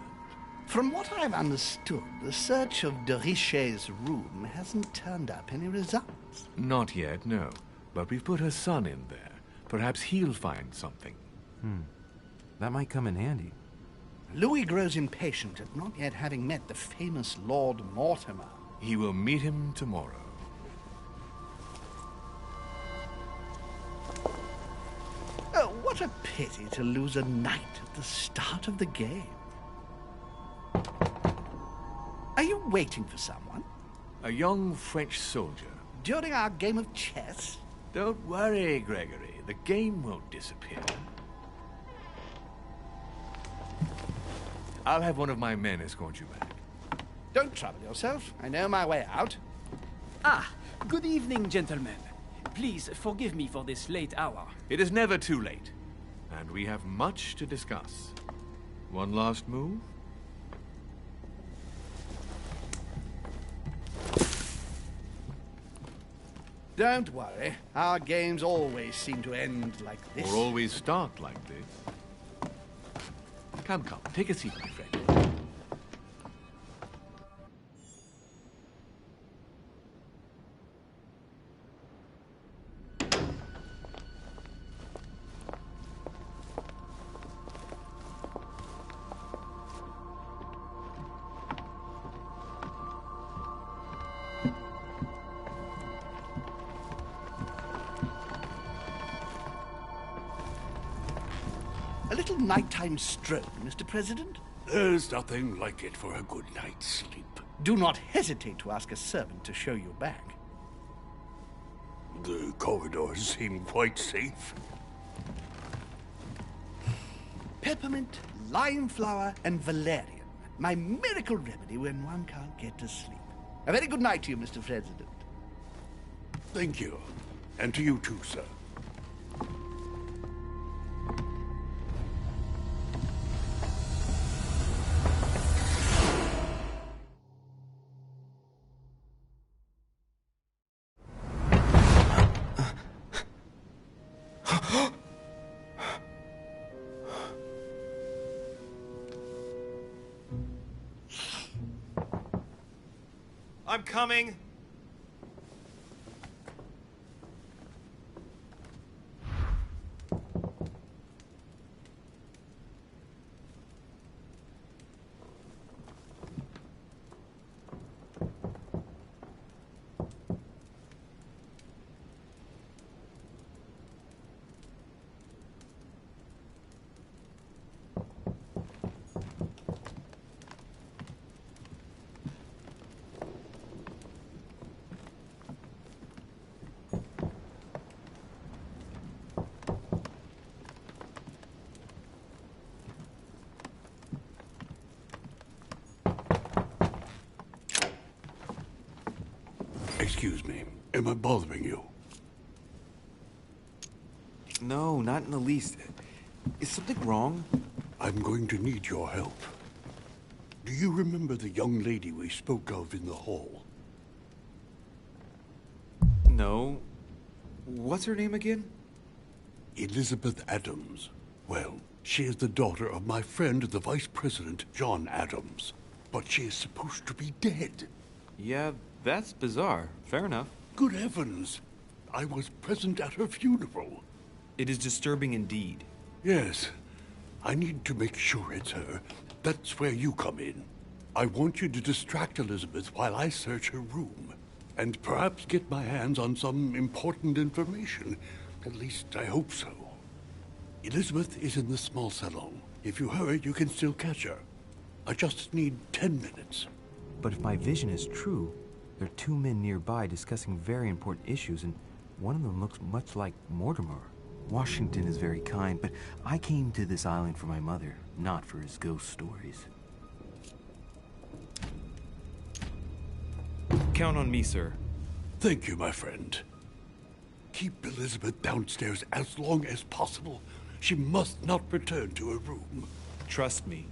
From what I've understood, the search of Durocher's room hasn't turned up any results. Not yet, no. But we've put her son in there. Perhaps he'll find something. That might come in handy. Louis grows impatient at not yet having met the famous Lord Mortimer. He will meet him tomorrow. Oh, what a pity to lose a knight at the start of the game. Are you waiting for someone? A young French soldier. During our game of chess? Don't worry, Gregory. The game won't disappear. I'll have one of my men escort you back. Don't trouble yourself. I know my way out. Ah, good evening, gentlemen. Please forgive me for this late hour. It is never too late, and we have much to discuss. One last move? Don't worry. Our games always seem to end like this. Or always start like this. Come, take a seat, my friend. A little nighttime stroll, Mr. President? There's nothing like it for a good night's sleep. Do not hesitate to ask a servant to show you back. The corridors seem quite safe. Peppermint, lime flower, and valerian. My miracle remedy when one can't get to sleep. A very good night to you, Mr. President. Thank you. And to you too, sir. I'm coming. Excuse me. Am I bothering you? No, not in the least. Is something wrong? I'm going to need your help. Do you remember the young lady we spoke of in the hall? No. What's her name again? Elizabeth Adams. Well, she is the daughter of my friend, the Vice President, John Adams. But she is supposed to be dead. Yeah, that's bizarre. Fair enough. Good heavens! I was present at her funeral. It is disturbing indeed. Yes. I need to make sure it's her. That's where you come in. I want you to distract Elizabeth while I search her room. And perhaps get my hands on some important information. At least, I hope so. Elizabeth is in the small salon. If you hurry, you can still catch her. I just need 10 minutes. But if my vision is true, there are two men nearby discussing very important issues, and one of them looks much like Mortimer. Washington is very kind, but I came to this island for my mother, not for his ghost stories. Count on me, sir. Thank you, my friend. Keep Elizabeth downstairs as long as possible. She must not return to her room. Trust me.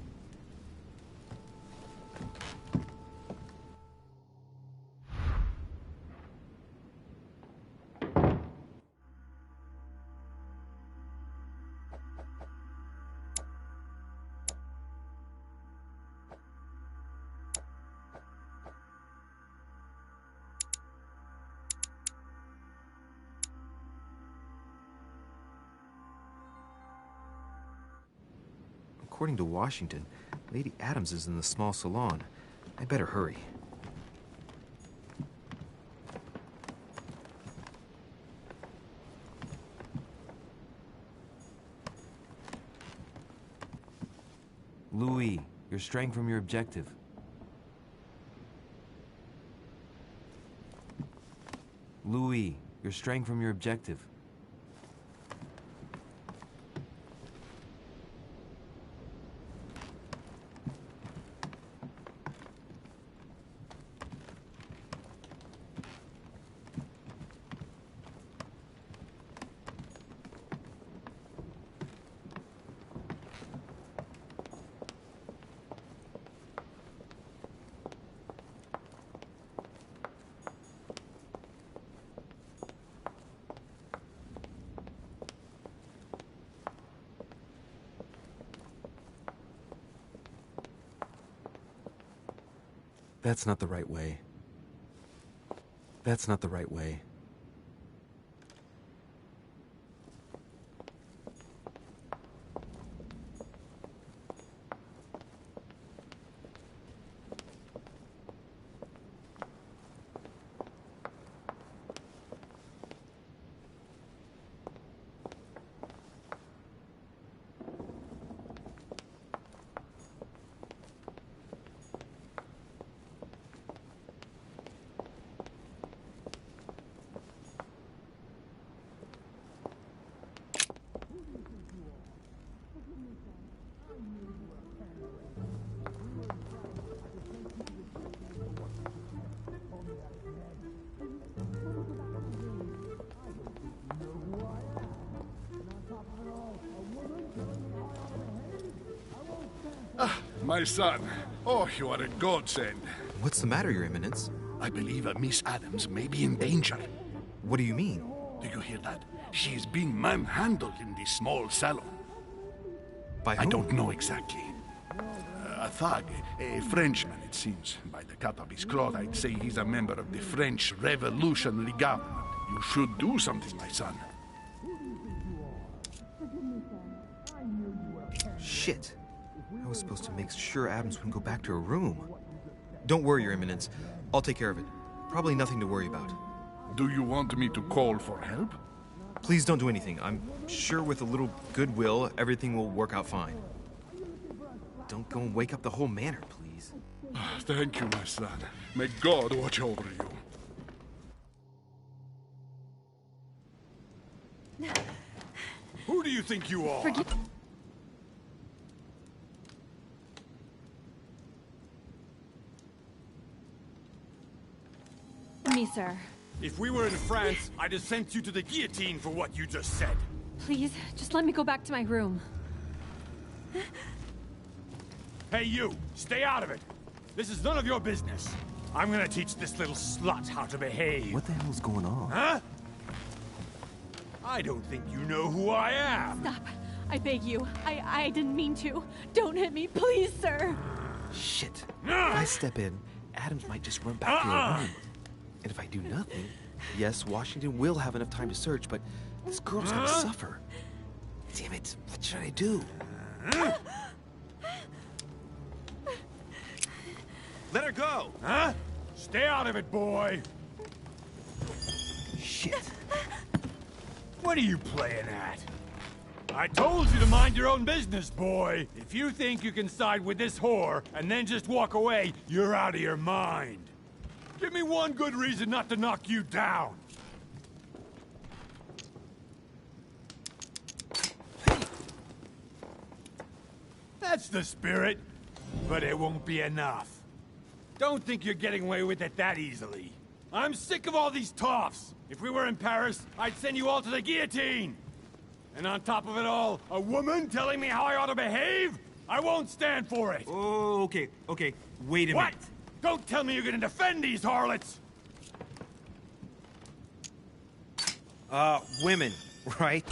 According to Washington, Lady Adams is in the small salon. I better hurry. Louis, you're straying from your objective. Louis, you're straying from your objective. That's not the right way. That's not the right way. My son. Oh, you are a godsend. What's the matter, Your Eminence? I believe Miss Adams may be in danger. What do you mean? Do you hear that? She is being manhandled in this small salon. By whom? I don't know exactly. A thug, a Frenchman, it seems. By the cut of his cloth, I'd say he's a member of the French Revolutionary Government. You should do something, my son. Shit. I was supposed to make sure Adams wouldn't go back to her room. Don't worry, Your Eminence. I'll take care of it. Probably nothing to worry about. Do you want me to call for help? Please don't do anything. I'm sure with a little goodwill, everything will work out fine. Don't go and wake up the whole manor, please. Thank you, my son. May God watch over you. Who do you think you are? Me, sir. If we were in France, I'd have sent you to the guillotine for what you just said. Please, just let me go back to my room. Hey, you! Stay out of it! This is none of your business. I'm gonna teach this little slut how to behave. What the hell's going on? Huh? I don't think you know who I am. Stop. I beg you. I didn't mean to. Don't hit me, please, sir. Shit. If I step in, Adams might just run back to her room. And if I do nothing, yes, Washington will have enough time to search, but this girl's gonna suffer. Damn it, what should I do? Let her go! Huh? Stay out of it, boy! Shit. What are you playing at? I told you to mind your own business, boy! If you think you can side with this whore and then just walk away, you're out of your mind. Give me one good reason not to knock you down. That's the spirit, but it won't be enough. Don't think you're getting away with it that easily. I'm sick of all these toffs! If we were in Paris, I'd send you all to the guillotine! And on top of it all, a woman telling me how I ought to behave? I won't stand for it! Oh, okay, wait a What? minute. Don't tell me you're gonna defend these harlots! Women, right?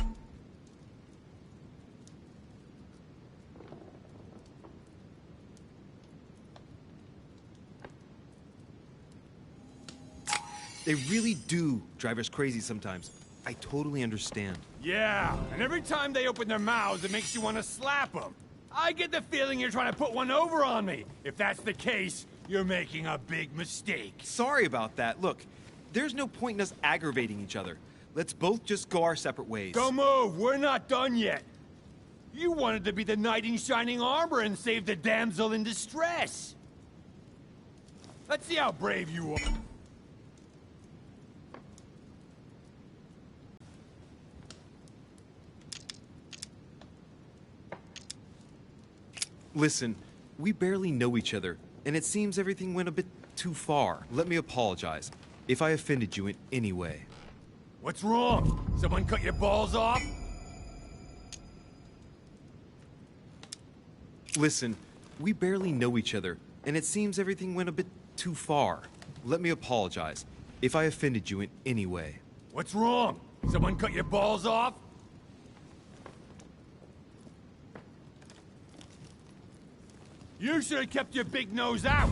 They really do drive us crazy sometimes. I totally understand. Yeah, and every time they open their mouths, it makes you want to slap them. I get the feeling you're trying to put one over on me. If that's the case, you're making a big mistake. Sorry about that. Look, there's no point in us aggravating each other. Let's both just go our separate ways. Don't move, we're not done yet. You wanted to be the knight in shining armor and save the damsel in distress. Let's see how brave you are. Listen, we barely know each other, and it seems everything went a bit too far. Let me apologize if I offended you in any way. What's wrong? Someone cut your balls off? Listen, we barely know each other, and it seems everything went a bit too far. Let me apologize if I offended you in any way. What's wrong? Someone cut your balls off? You should have kept your big nose out!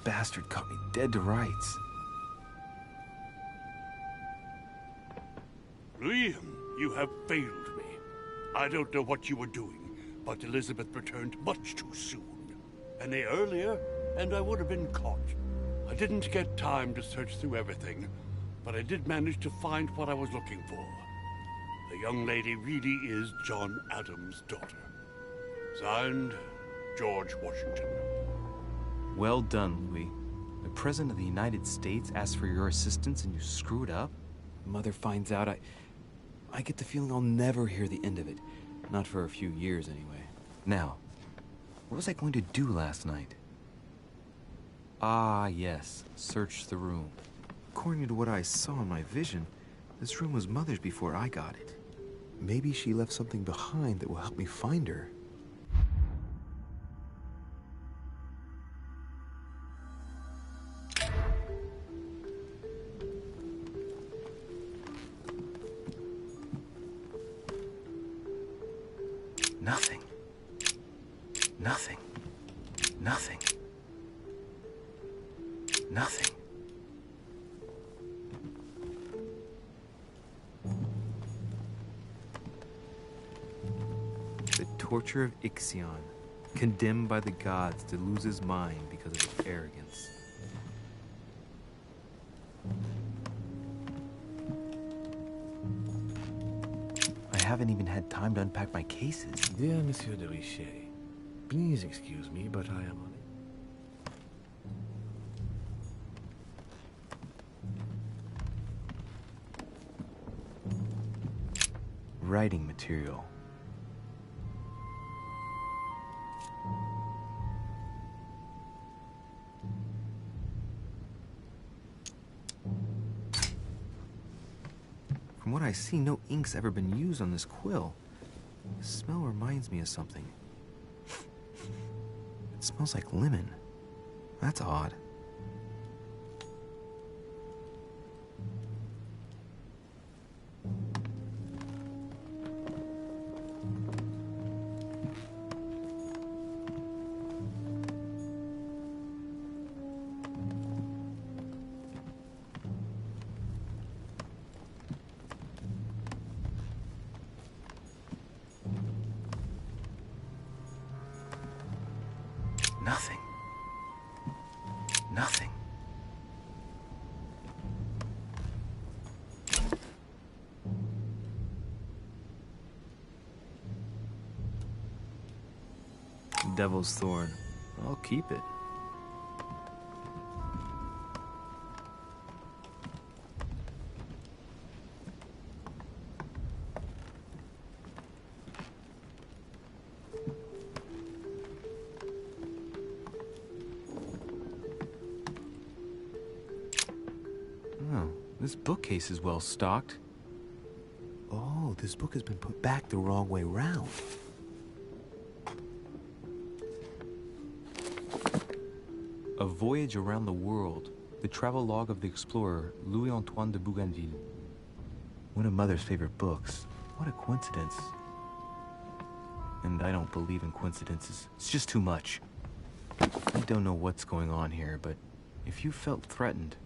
Bastard caught me dead to rights. Liam, you have failed me. I don't know what you were doing, but Elizabeth returned much too soon. An day earlier, and I would have been caught. I didn't get time to search through everything, but I did manage to find what I was looking for. The young lady really is John Adams' daughter. Signed, George Washington. Well done, Louis. The President of the United States asked for your assistance and you screwed up? Mother finds out, I get the feeling I'll never hear the end of it. Not for a few years, anyway. Now, what was I going to do last night? Ah, yes. Search the room. According to what I saw in my vision, this room was Mother's before I got it. Maybe she left something behind that will help me find her. Nothing. Nothing. Nothing. Nothing. The torture of Ixion, condemned by the gods to lose his mind because of his arrogance. I haven't even had time to unpack my cases. Dear Monsieur de Richet, please excuse me, but I am on it. Writing material. From what I see, no ink's ever been used on this quill. The smell reminds me of something. It smells like lemon. That's odd. Nothing. Nothing. Devil's Thorn. I'll keep it. Oh, this bookcase is well stocked. Oh, this book has been put back the wrong way round. A Voyage Around the World, the travelogue of the explorer Louis-Antoine de Bougainville. One of Mother's favorite books. What a coincidence. And I don't believe in coincidences. It's just too much. I don't know what's going on here, but if you felt threatened,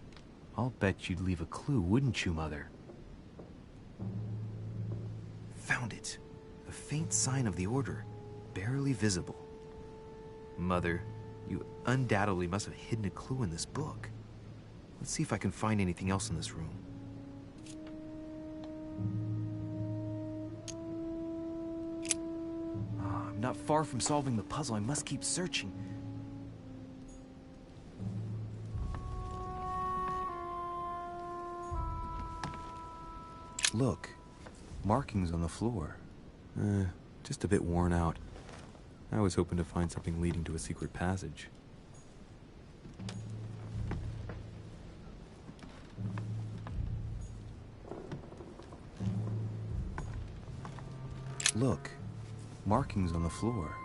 I'll bet you'd leave a clue, wouldn't you, Mother? Found it. A faint sign of the Order, barely visible. Mother, you undoubtedly must have hidden a clue in this book. Let's see if I can find anything else in this room. I'm not far from solving the puzzle. I must keep searching. Look, markings on the floor. Just a bit worn out. I was hoping to find something leading to a secret passage. Look, markings on the floor.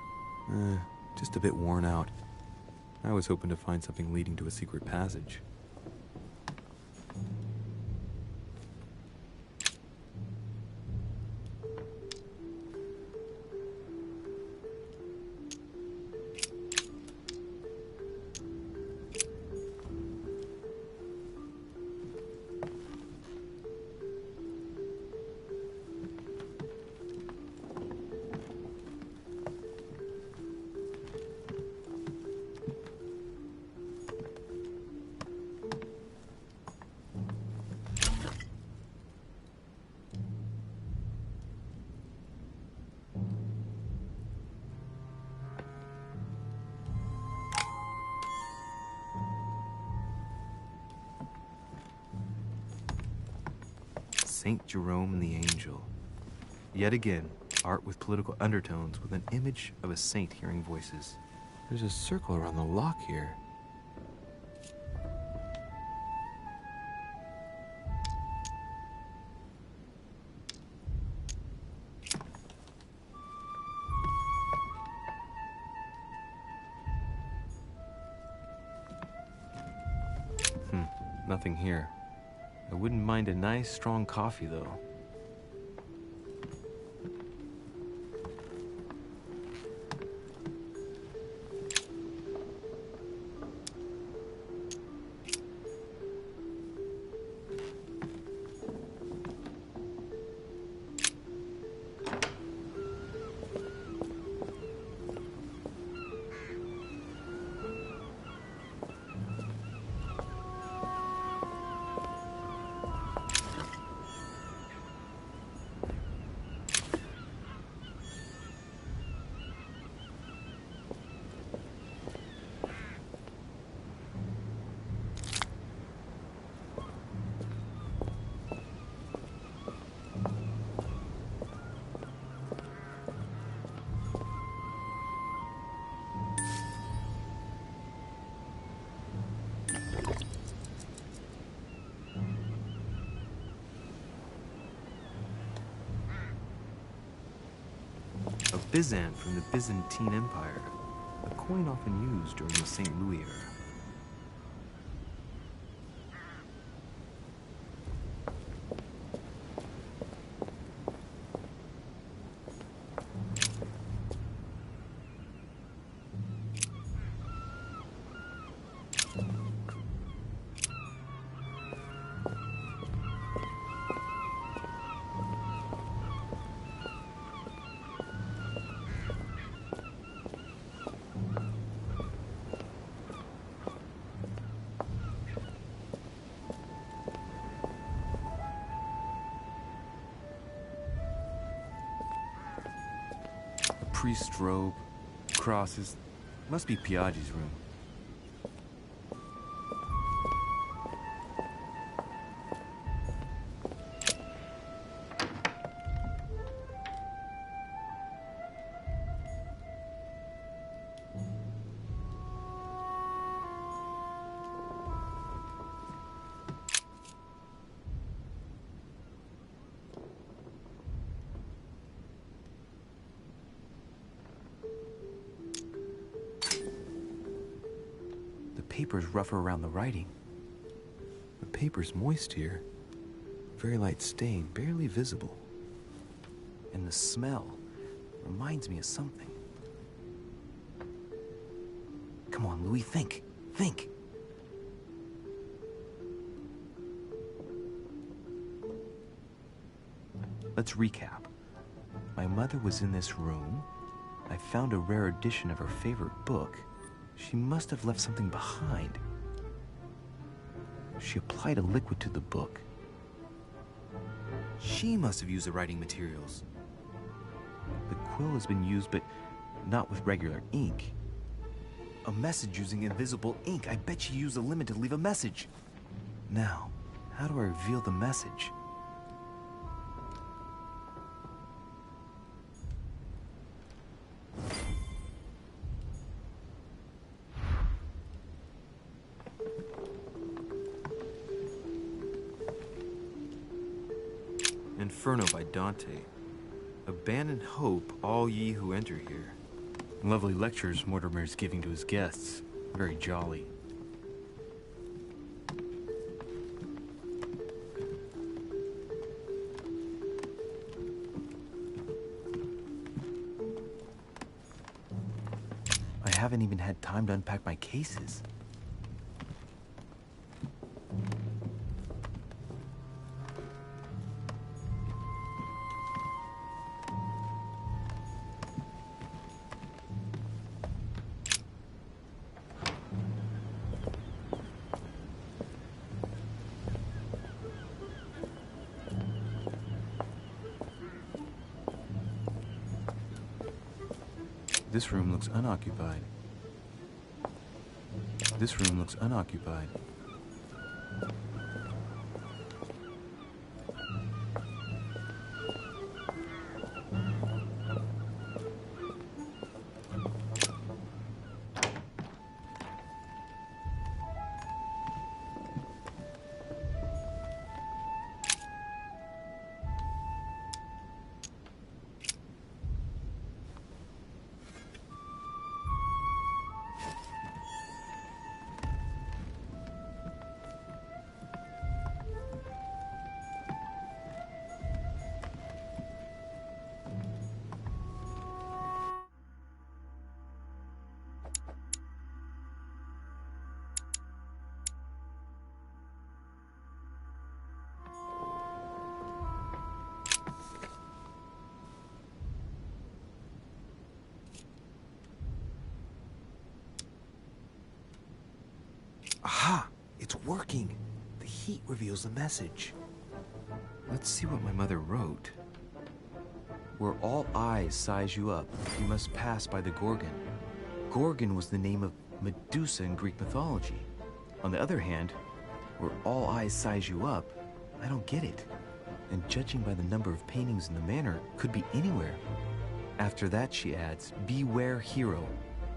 Just a bit worn out. I was hoping to find something leading to a secret passage. Saint Jerome and the Angel. Yet again, art with political undertones with an image of a saint hearing voices. There's a circle around the lock here. Nothing here. I wouldn't mind a nice, strong coffee, though. A Byzant from the Byzantine Empire, a coin often used during the St. Louis era. priest's robe, crosses. Must be Piaggi's room. Paper's rougher around the writing. The paper's moist here. Very light stain, barely visible. And the smell reminds me of something. Come on, Louis, think. Think. Let's recap. My mother was in this room. I found a rare edition of her favorite book. She must have left something behind. She applied a liquid to the book. She must have used the writing materials. The quill has been used, but not with regular ink. A message using invisible ink. I bet she used a limit to leave a message. Now, how do I reveal the message? Inferno by Dante. Abandon hope, all ye who enter here. Lovely lectures Mortimer's giving to his guests. Very jolly. I haven't even had time to unpack my cases. This room looks unoccupied. This room looks unoccupied. Aha! It's working! The heat reveals the message. Let's see what my mother wrote. Where all eyes size you up, you must pass by the Gorgon. Gorgon was the name of Medusa in Greek mythology. On the other hand, where all eyes size you up, I don't get it. And judging by the number of paintings in the manor, could be anywhere. After that, she adds, beware hero.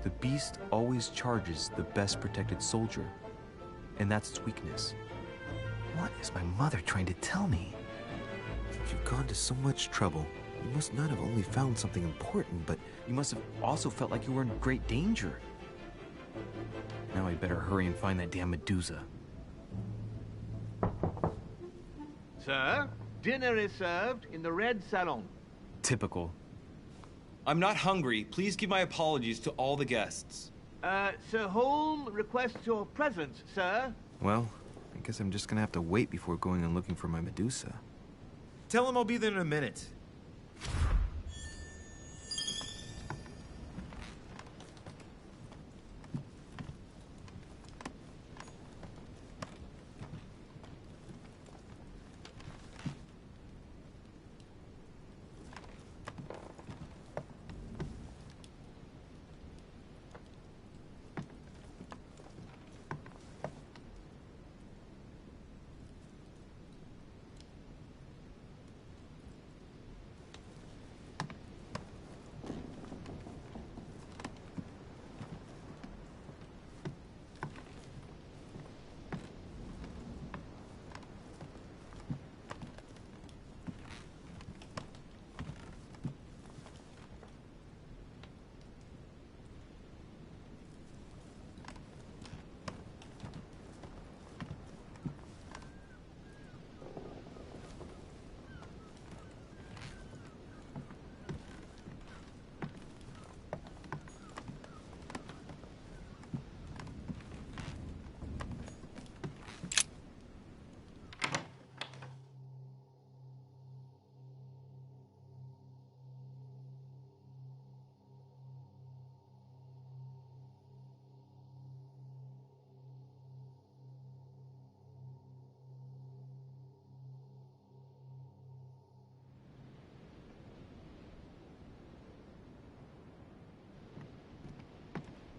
The beast always charges the best protected soldier. And that's its weakness. What is my mother trying to tell me? You've gone to so much trouble. You must not have only found something important, but you must have also felt like you were in great danger. Now I'd better hurry and find that damn Medusa. Sir, dinner is served in the red salon. Typical. I'm not hungry. Please give my apologies to all the guests. Sir Holm requests your presence, sir. Well, I guess I'm just gonna have to wait before going and looking for my Medusa. Tell him I'll be there in a minute.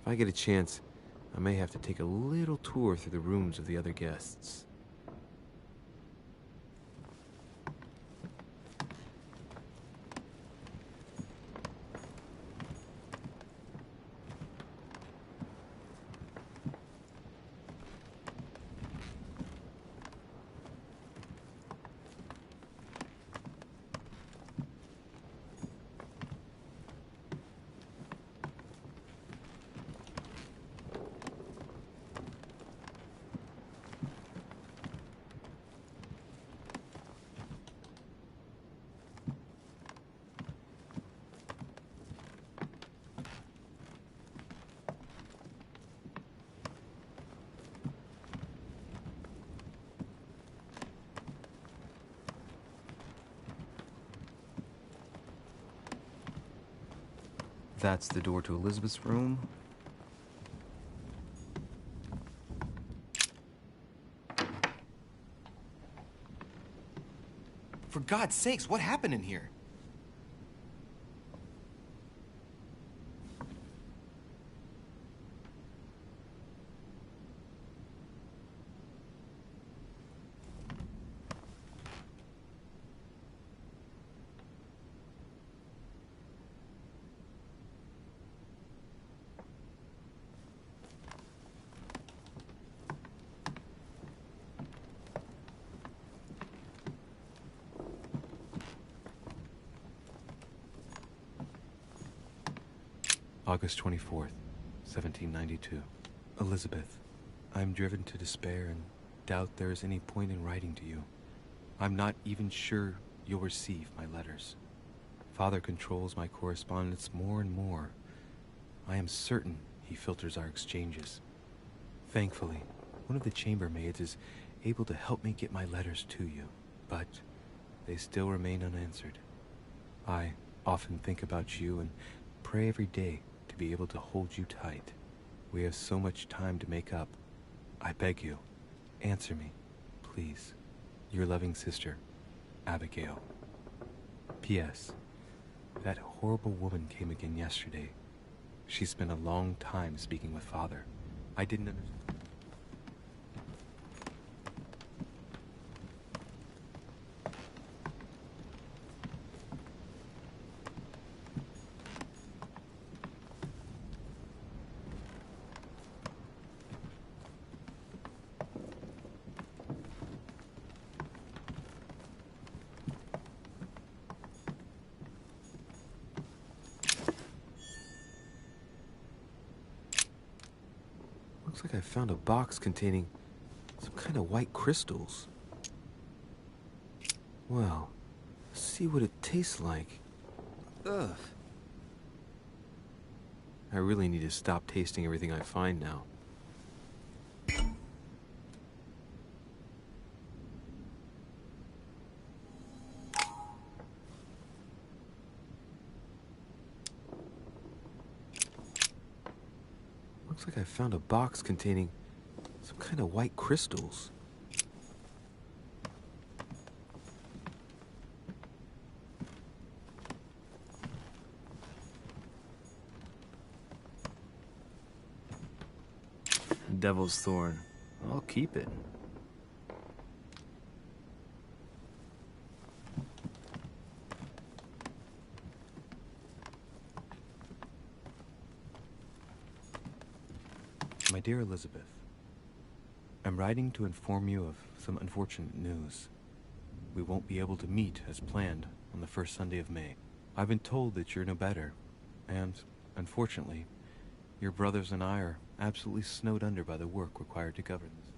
If I get a chance, I may have to take a little tour through the rooms of the other guests. That's the door to Elizabeth's room. For God's sakes, what happened in here? August 24th, 1792. Elizabeth, I'm driven to despair and doubt there is any point in writing to you. I'm not even sure you'll receive my letters. Father controls my correspondence more and more. I am certain he filters our exchanges. Thankfully, one of the chambermaids is able to help me get my letters to you, but they still remain unanswered. I often think about you and pray every day to be able to hold you tight. We have so much time to make up. I beg you, answer me, please. Your loving sister, Abigail. P.S. That horrible woman came again yesterday. She spent a long time speaking with Father. I didn't understand. Looks like I found a box containing some kind of white crystals. Well, let's see what it tastes like. Ugh. I really need to stop tasting everything I find now. Looks like I found a box containing some kind of white crystals. Devil's Thorn. I'll keep it. My dear Elizabeth, I'm writing to inform you of some unfortunate news. We won't be able to meet as planned on the first Sunday of May. I've been told that you're no better, and, unfortunately, your brothers and I are absolutely snowed under by the work required to govern this.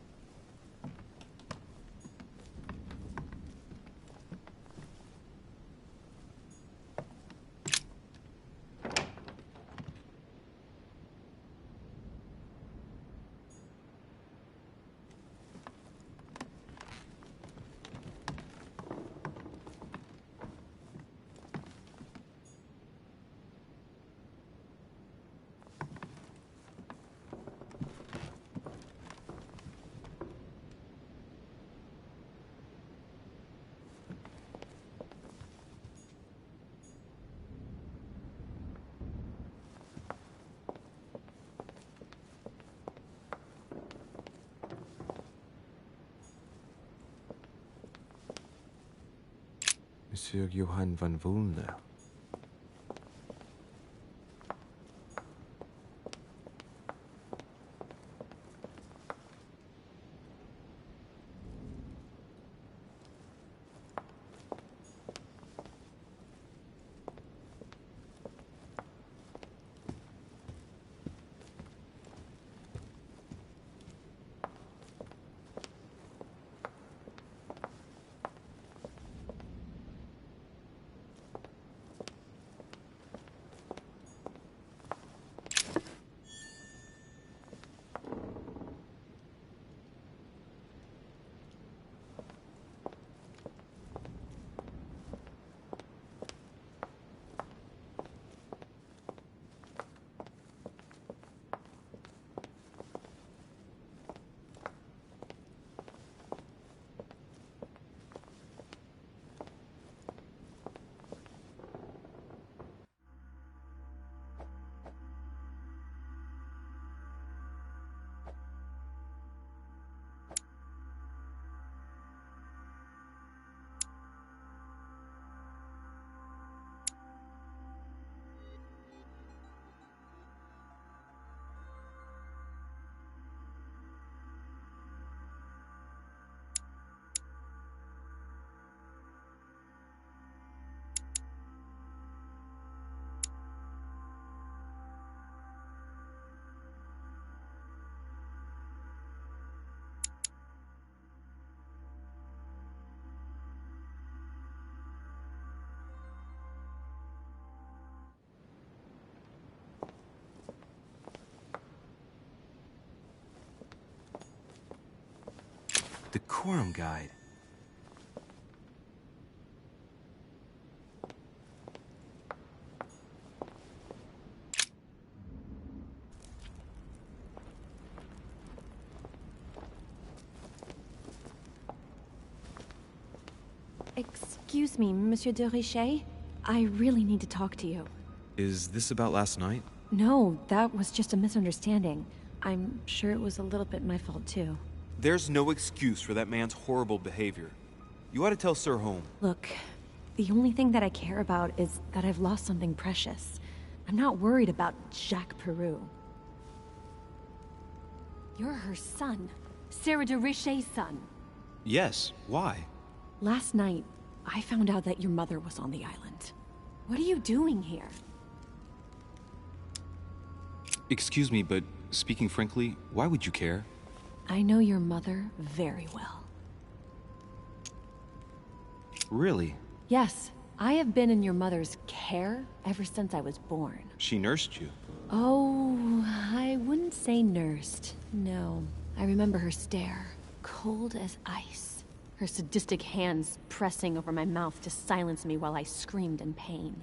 Monsieur Johann van Vulner. Decorum Guide. Excuse me, Monsieur de Richet. I really need to talk to you. Is this about last night? No, that was just a misunderstanding. I'm sure it was a little bit my fault, too. There's no excuse for that man's horrible behavior. You ought to tell Sir Home. Look, the only thing that I care about is that I've lost something precious. I'm not worried about Jacques Peru. You're her son. Sarah de Richet's son. Yes, why? Last night, I found out that your mother was on the island. What are you doing here? Excuse me, but speaking frankly, why would you care? I know your mother very well. Really? Yes, I have been in your mother's care ever since I was born. She nursed you? Oh, I wouldn't say nursed. No, I remember her stare, cold as ice. Her sadistic hands pressing over my mouth to silence me while I screamed in pain.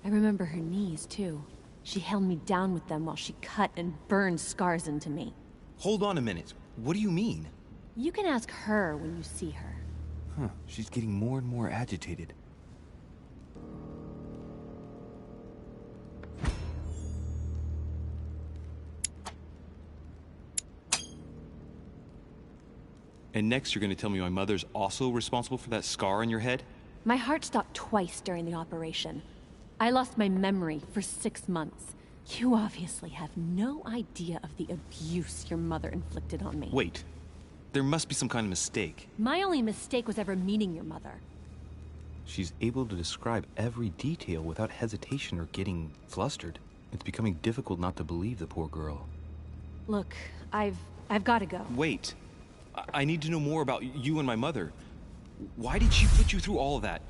I remember her knees, too. She held me down with them while she cut and burned scars into me. Hold on a minute. What do you mean? You can ask her when you see her. Huh, she's getting more and more agitated. And next you're gonna tell me my mother's also responsible for that scar on your head? My heart stopped twice during the operation. I lost my memory for 6 months. You obviously have no idea of the abuse your mother inflicted on me. Wait. There must be some kind of mistake. My only mistake was ever meeting your mother. She's able to describe every detail without hesitation or getting flustered. It's becoming difficult not to believe the poor girl. Look, I've got to go. Wait. I need to know more about you and my mother. Why did she put you through all of that?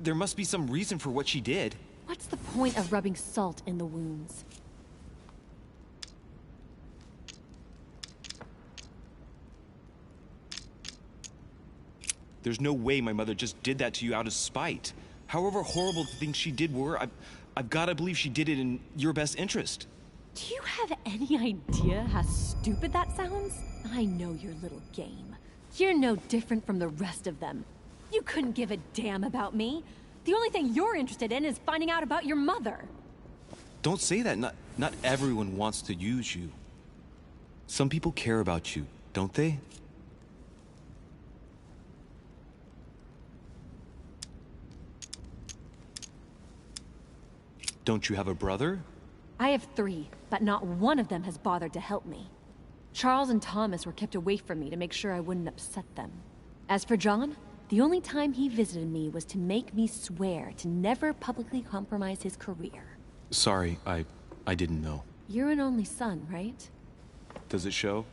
There must be some reason for what she did. What's the point of rubbing salt in the wounds? There's no way my mother just did that to you out of spite. However horrible the things she did were, I've got to believe she did it in your best interest. Do you have any idea how stupid that sounds? I know your little game. You're no different from the rest of them. You couldn't give a damn about me. The only thing you're interested in is finding out about your mother. Don't say that. Not everyone wants to use you. Some people care about you, don't they? Don't you have a brother? I have 3, but not one of them has bothered to help me. Charles and Thomas were kept away from me to make sure I wouldn't upset them. As for John, the only time he visited me was to make me swear to never publicly compromise his career. Sorry, I didn't know. You're an only son, right? Does it show?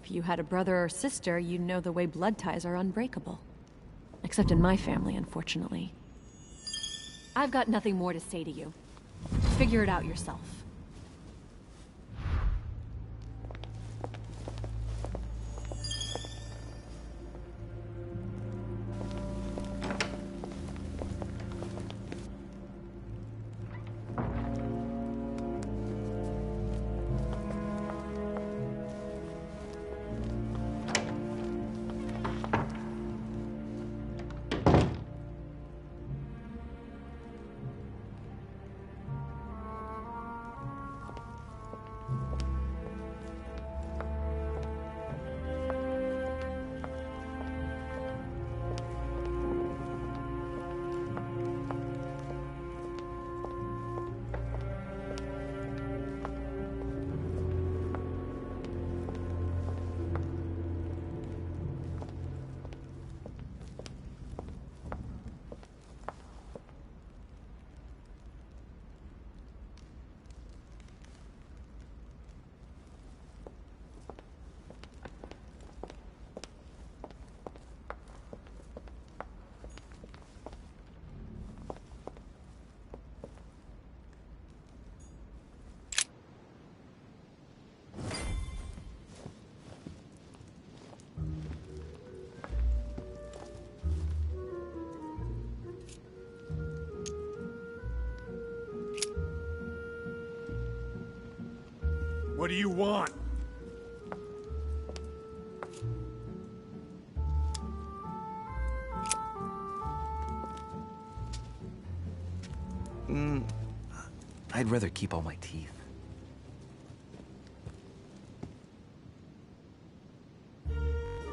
If you had a brother or sister, you'd know the way blood ties are unbreakable. Except in my family, unfortunately. I've got nothing more to say to you. Figure it out yourself. What do you want? I'd rather keep all my teeth.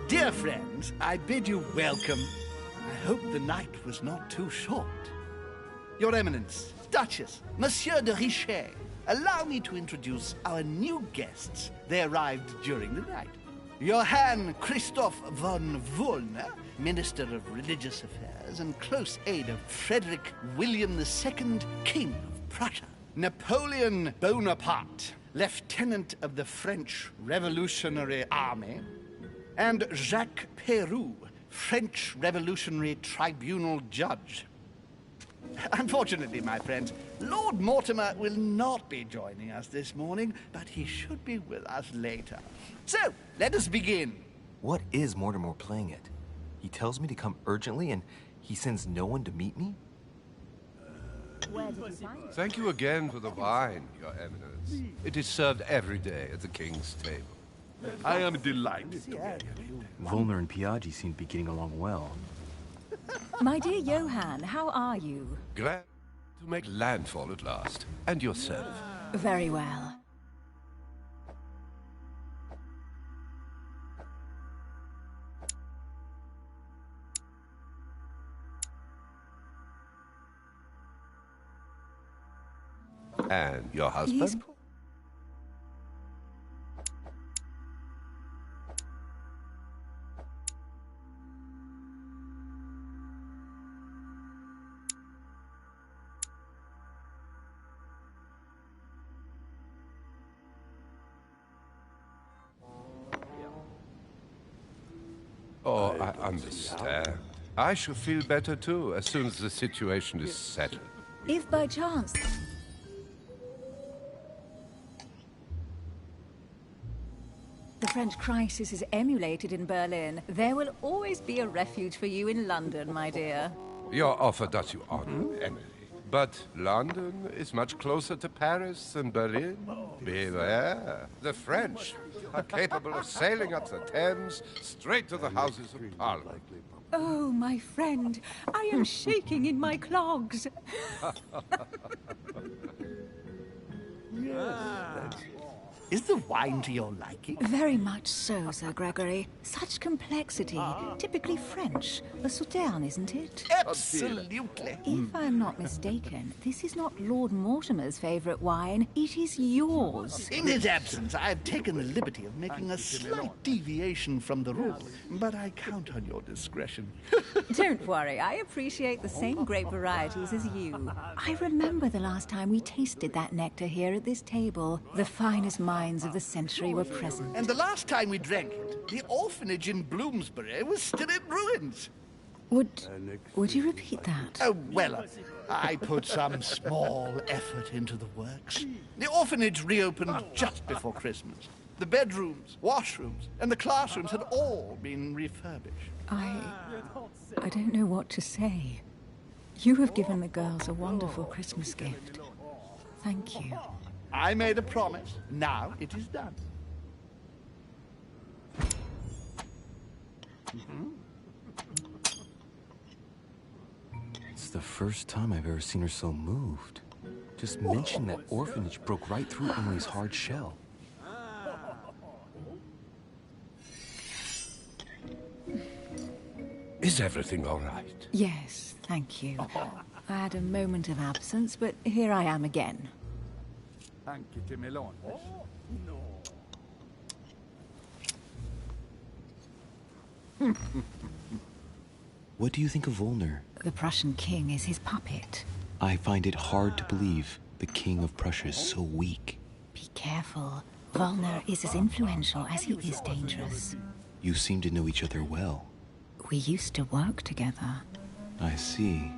Dear friends, I bid you welcome. I hope the night was not too short. Your Eminence, Duchess, Monsieur de Richet, allow me to introduce our new guests. They arrived during the night. Johann Christoph von Wollner, Minister of Religious Affairs and close aide of Frederick William II, King of Prussia. Napoleon Bonaparte, Lieutenant of the French Revolutionary Army. And Jacques Peroux, French Revolutionary Tribunal Judge. Unfortunately, my friends, Lord Mortimer will not be joining us this morning, but he should be with us later. So, let us begin. What is Mortimer playing at? He tells me to come urgently and he sends no one to meet me? Thank you again for the wine, Your Eminence. It is served every day at the King's table. I am delighted to meet you. Volner and Piaggi seem to be getting along well. My dear Johann, how are you? Glad to make landfall at last. And yourself? Very well. And your husband? Oh, I understand. I shall feel better too, as soon as the situation is settled. If by chance... the French crisis is emulated in Berlin, there will always be a refuge for you in London, my dear. Your offer does you honor, Emily. But London is much closer to Paris than Berlin. Beware. The French are capable of sailing up the Thames straight to the Houses of Parliament. Oh, my friend, I am shaking in my clogs. Is the wine to your liking? Very much so, Sir Gregory. Such complexity. Typically French. A Sauterne, isn't it? Absolutely. If I'm not mistaken, this is not Lord Mortimer's favourite wine. It is yours. In his absence, I have taken the liberty of making a slight deviation from the rule, but I count on your discretion. Don't worry, I appreciate the same grape varieties as you. I remember the last time we tasted that nectar here at this table. The finest minds of the century were present. And the last time we drank it, the orphanage in Bloomsbury was still in ruins. Would you repeat that? Oh, well, I put some small effort into the works. The orphanage reopened just before Christmas. The bedrooms, washrooms, and the classrooms had all been refurbished. I don't know what to say. You have given the girls a wonderful Christmas gift. Thank you. I made a promise. Now it is done. It's the first time I've ever seen her so moved. Just mention that orphanage broke right through Emily's hard shell. Is everything all right? Yes, thank you. I had a moment of absence, but here I am again. What do you think of Volner? The Prussian king is his puppet. I find it hard to believe the king of Prussia is so weak. Be careful. Volner is as influential as he is dangerous. You seem to know each other well. We used to work together. I see.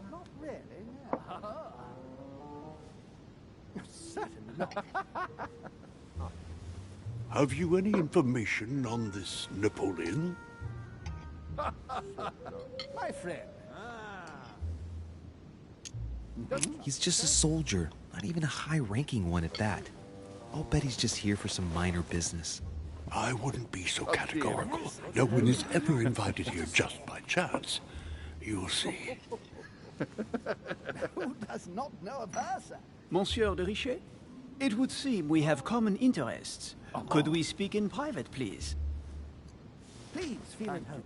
Not really, no. Certainly not. Have you any information on this Napoleon? My friend. He's just a soldier, not even a high-ranking one at that. I'll bet he's just here for some minor business. I wouldn't be so categorical. No one is ever invited here just by chance. You'll see. Who does not know of her, sir? Monsieur de Richet? It would seem we have common interests. Could we speak in private, please? Please feel at home.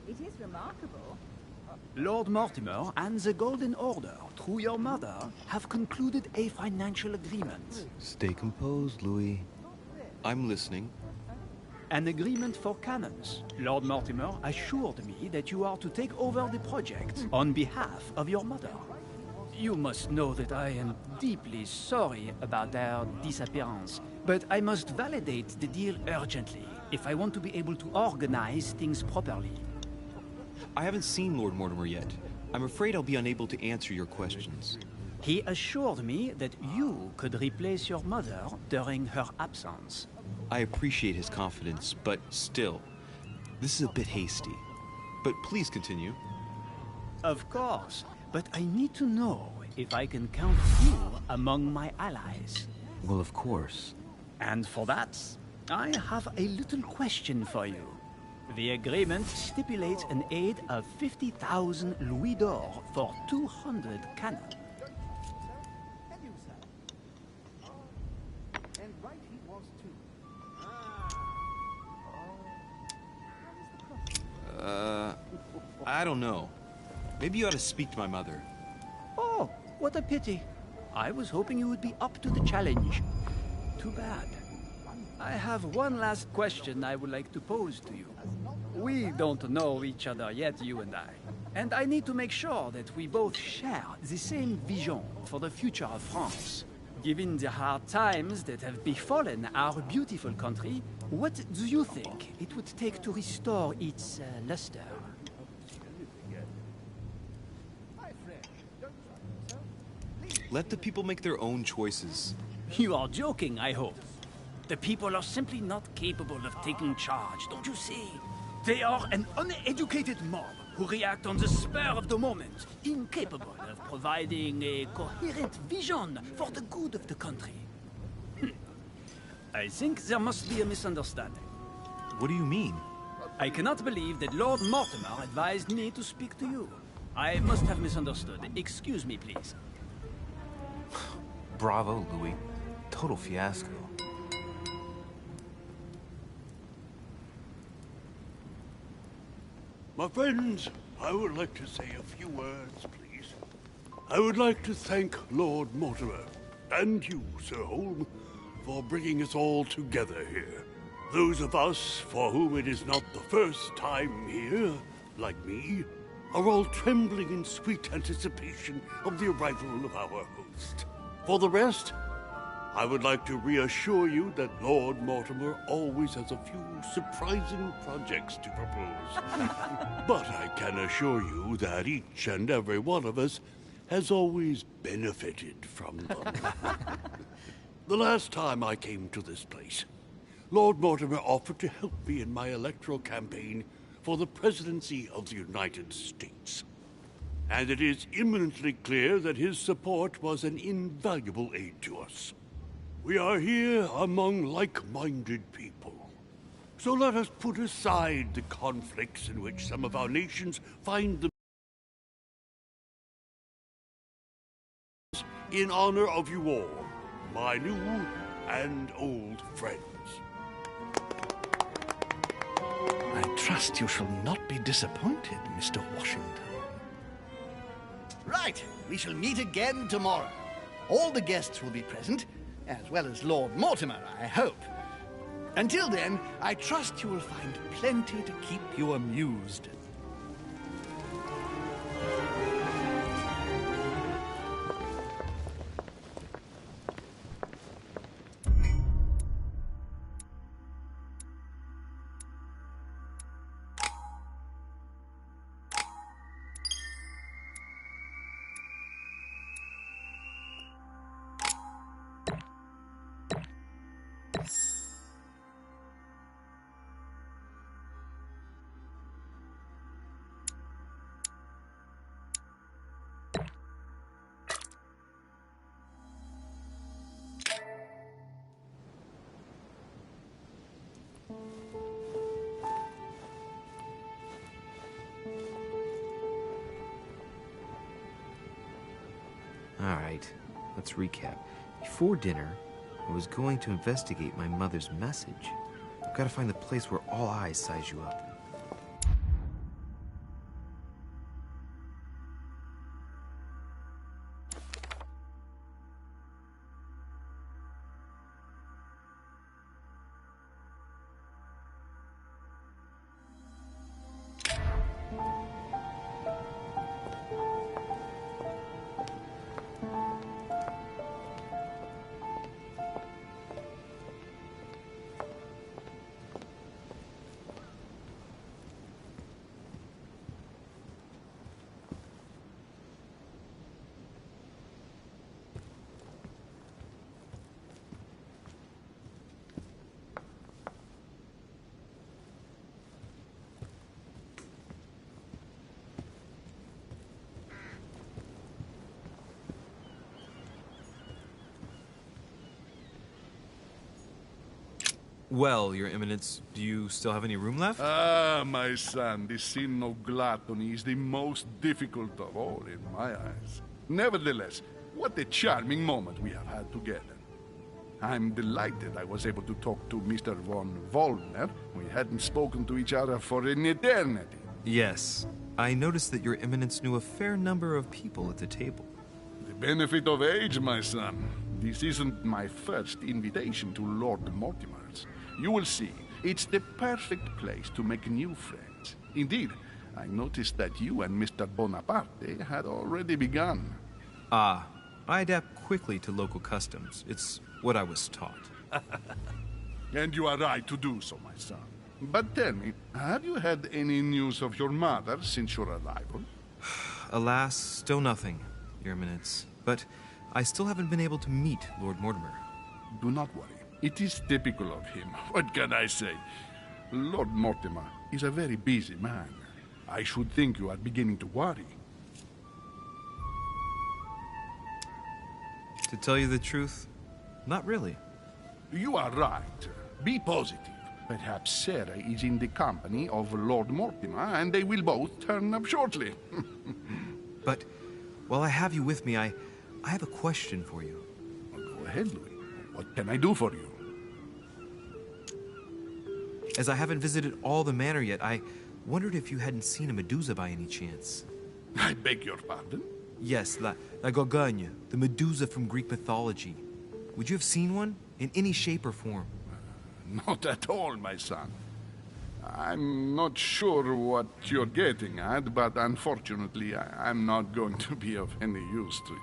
It is remarkable. Lord Mortimer and the Golden Order, through your mother, have concluded a financial agreement. Stay composed, Louis. I'm listening. An agreement for cannons. Lord Mortimer assured me that you are to take over the project on behalf of your mother. You must know that I am deeply sorry about their disappearance, but I must validate the deal urgently if I want to be able to organize things properly. I haven't seen Lord Mortimer yet. I'm afraid I'll be unable to answer your questions. He assured me that you could replace your mother during her absence. I appreciate his confidence, but still, this is a bit hasty. But please continue. Of course, but I need to know if I can count you among my allies. Well, of course. And for that, I have a little question for you. The agreement stipulates an aid of 50,000 louis d'or for 200 cannon. I don't know. Maybe you ought to speak to my mother. Oh, what a pity. I was hoping you would be up to the challenge. Too bad. I have one last question I would like to pose to you. We don't know each other yet, you and I. And I need to make sure that we both share the same vision for the future of France. Given the hard times that have befallen our beautiful country, what do you think it would take to restore its luster? Let the people make their own choices. You are joking, I hope. The people are simply not capable of taking charge, don't you see? They are an uneducated mob who react on the spur of the moment, incapable of providing a coherent vision for the good of the country. I think there must be a misunderstanding. What do you mean? I cannot believe that Lord Mortimer advised me to speak to you. I must have misunderstood. Excuse me, please. Bravo, Louis. Total fiasco. My friends, I would like to say a few words, please. I would like to thank Lord Mortimer, and you, Sir Holm, for bringing us all together here. Those of us for whom it is not the first time here, like me, are all trembling in sweet anticipation of the arrival of our host. For the rest, I would like to reassure you that Lord Mortimer always has a few surprising projects to propose. But I can assure you that each and every one of us has always benefited from them. The last time I came to this place, Lord Mortimer offered to help me in my electoral campaign for the presidency of the United States. And it is eminently clear that his support was an invaluable aid to us. We are here among like-minded people. So let us put aside the conflicts in which some of our nations find themselves in honor of you all, my new and old friends. I trust you shall not be disappointed, Mr. Washington. Right, we shall meet again tomorrow. All the guests will be present, as well as Lord Mortimer, I hope. Until then, I trust you will find plenty to keep you amused. Alright, let's recap. Before dinner, I was going to investigate my mother's message. I've got to find the place where all eyes size you up. Well, Your Eminence, do you still have any room left? Ah, my son, the sin of gluttony is the most difficult of all in my eyes. Nevertheless, what a charming moment we have had together. I'm delighted I was able to talk to Mr. von Wollner. We hadn't spoken to each other for an eternity. Yes. I noticed that Your Eminence knew a fair number of people at the table. The benefit of age, my son. This isn't my first invitation to Lord Mortimer's. You will see, it's the perfect place to make new friends. Indeed, I noticed that you and Mr. Bonaparte had already begun. Ah, I adapt quickly to local customs. It's what I was taught. And you are right to do so, my son. But tell me, have you had any news of your mother since your arrival? Alas, still nothing, Your Eminence. But I still haven't been able to meet Lord Mortimer. Do not worry. It is typical of him. What can I say? Lord Mortimer is a very busy man. I should think you are beginning to worry. To tell you the truth, not really. You are right. Be positive. Perhaps Sarah is in the company of Lord Mortimer, and they will both turn up shortly. But while I have you with me, I have a question for you. Go ahead, Louis. What can I do for you? As I haven't visited all the manor yet, I wondered if you hadn't seen a Medusa by any chance. I beg your pardon? Yes, la Gorgogne, the Medusa from Greek mythology. Would you have seen one? In any shape or form? Not at all, my son. I'm not sure what you're getting at, but unfortunately, I'm not going to be of any use to you.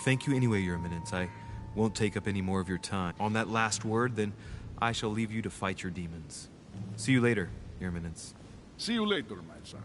Thank you anyway, Your Eminence. I won't take up any more of your time. On that last word, then, I shall leave you to fight your demons. See you later, Your Eminence. See you later, my son.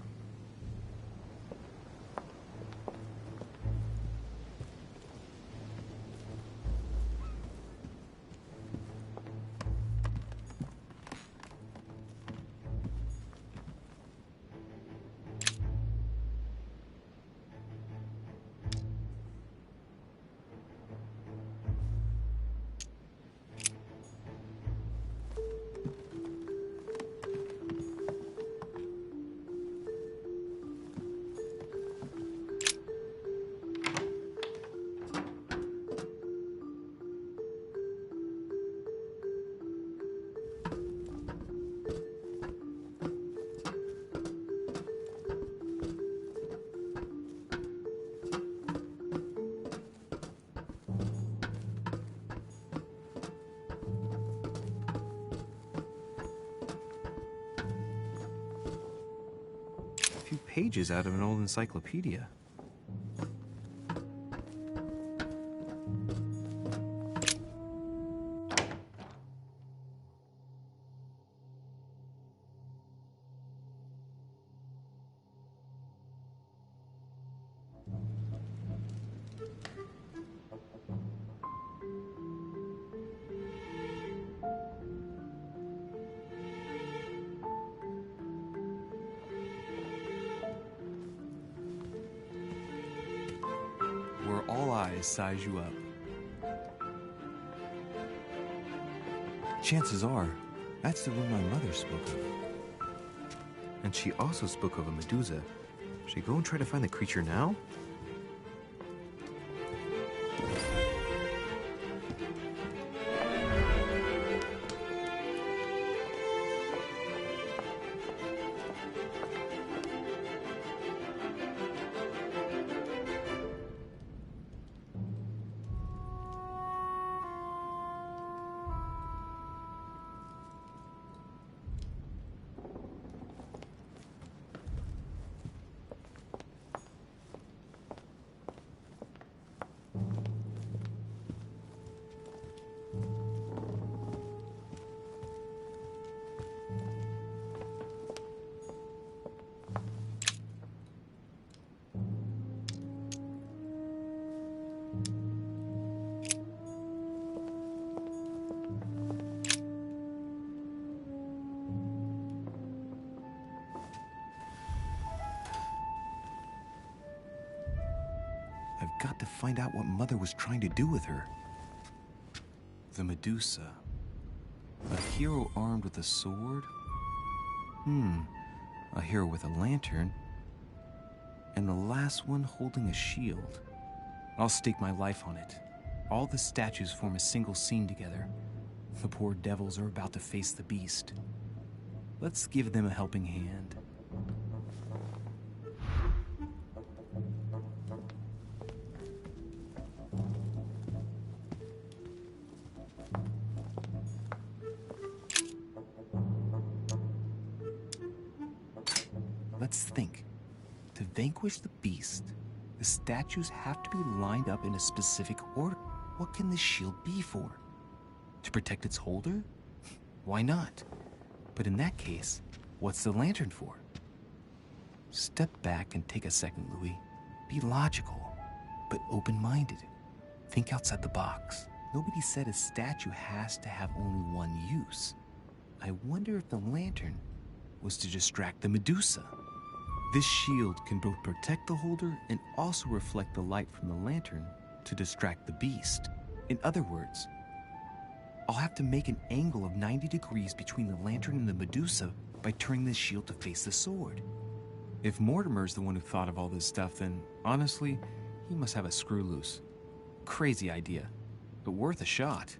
Pages out of an old encyclopedia. Where all eyes size you up. Chances are, that's the room my mother spoke of. And she also spoke of a Medusa. Should I go and try to find the creature now? I've got to find out what Mother was trying to do with her. The Medusa. A hero armed with a sword? A hero with a lantern? And the last one holding a shield. I'll stake my life on it. All the statues form a single scene together. The poor devils are about to face the beast. Let's give them a helping hand. Let's think. To vanquish the beast, the statues have to be lined up in a specific order. What can the shield be for? To protect its holder? Why not? But in that case, what's the lantern for? Step back and take a second, Louis. Be logical, but open-minded. Think outside the box. Nobody said a statue has to have only one use. I wonder if the lantern was to distract the Medusa. This shield can both protect the holder and also reflect the light from the lantern to distract the beast. In other words, I'll have have to make an angle of 90 degrees between the lantern and the Medusa by turning the shield to face the sword. If Mortimer's the one who thought of all this stuff, then honestly, he must have a screw loose. Crazy idea, but worth a shot.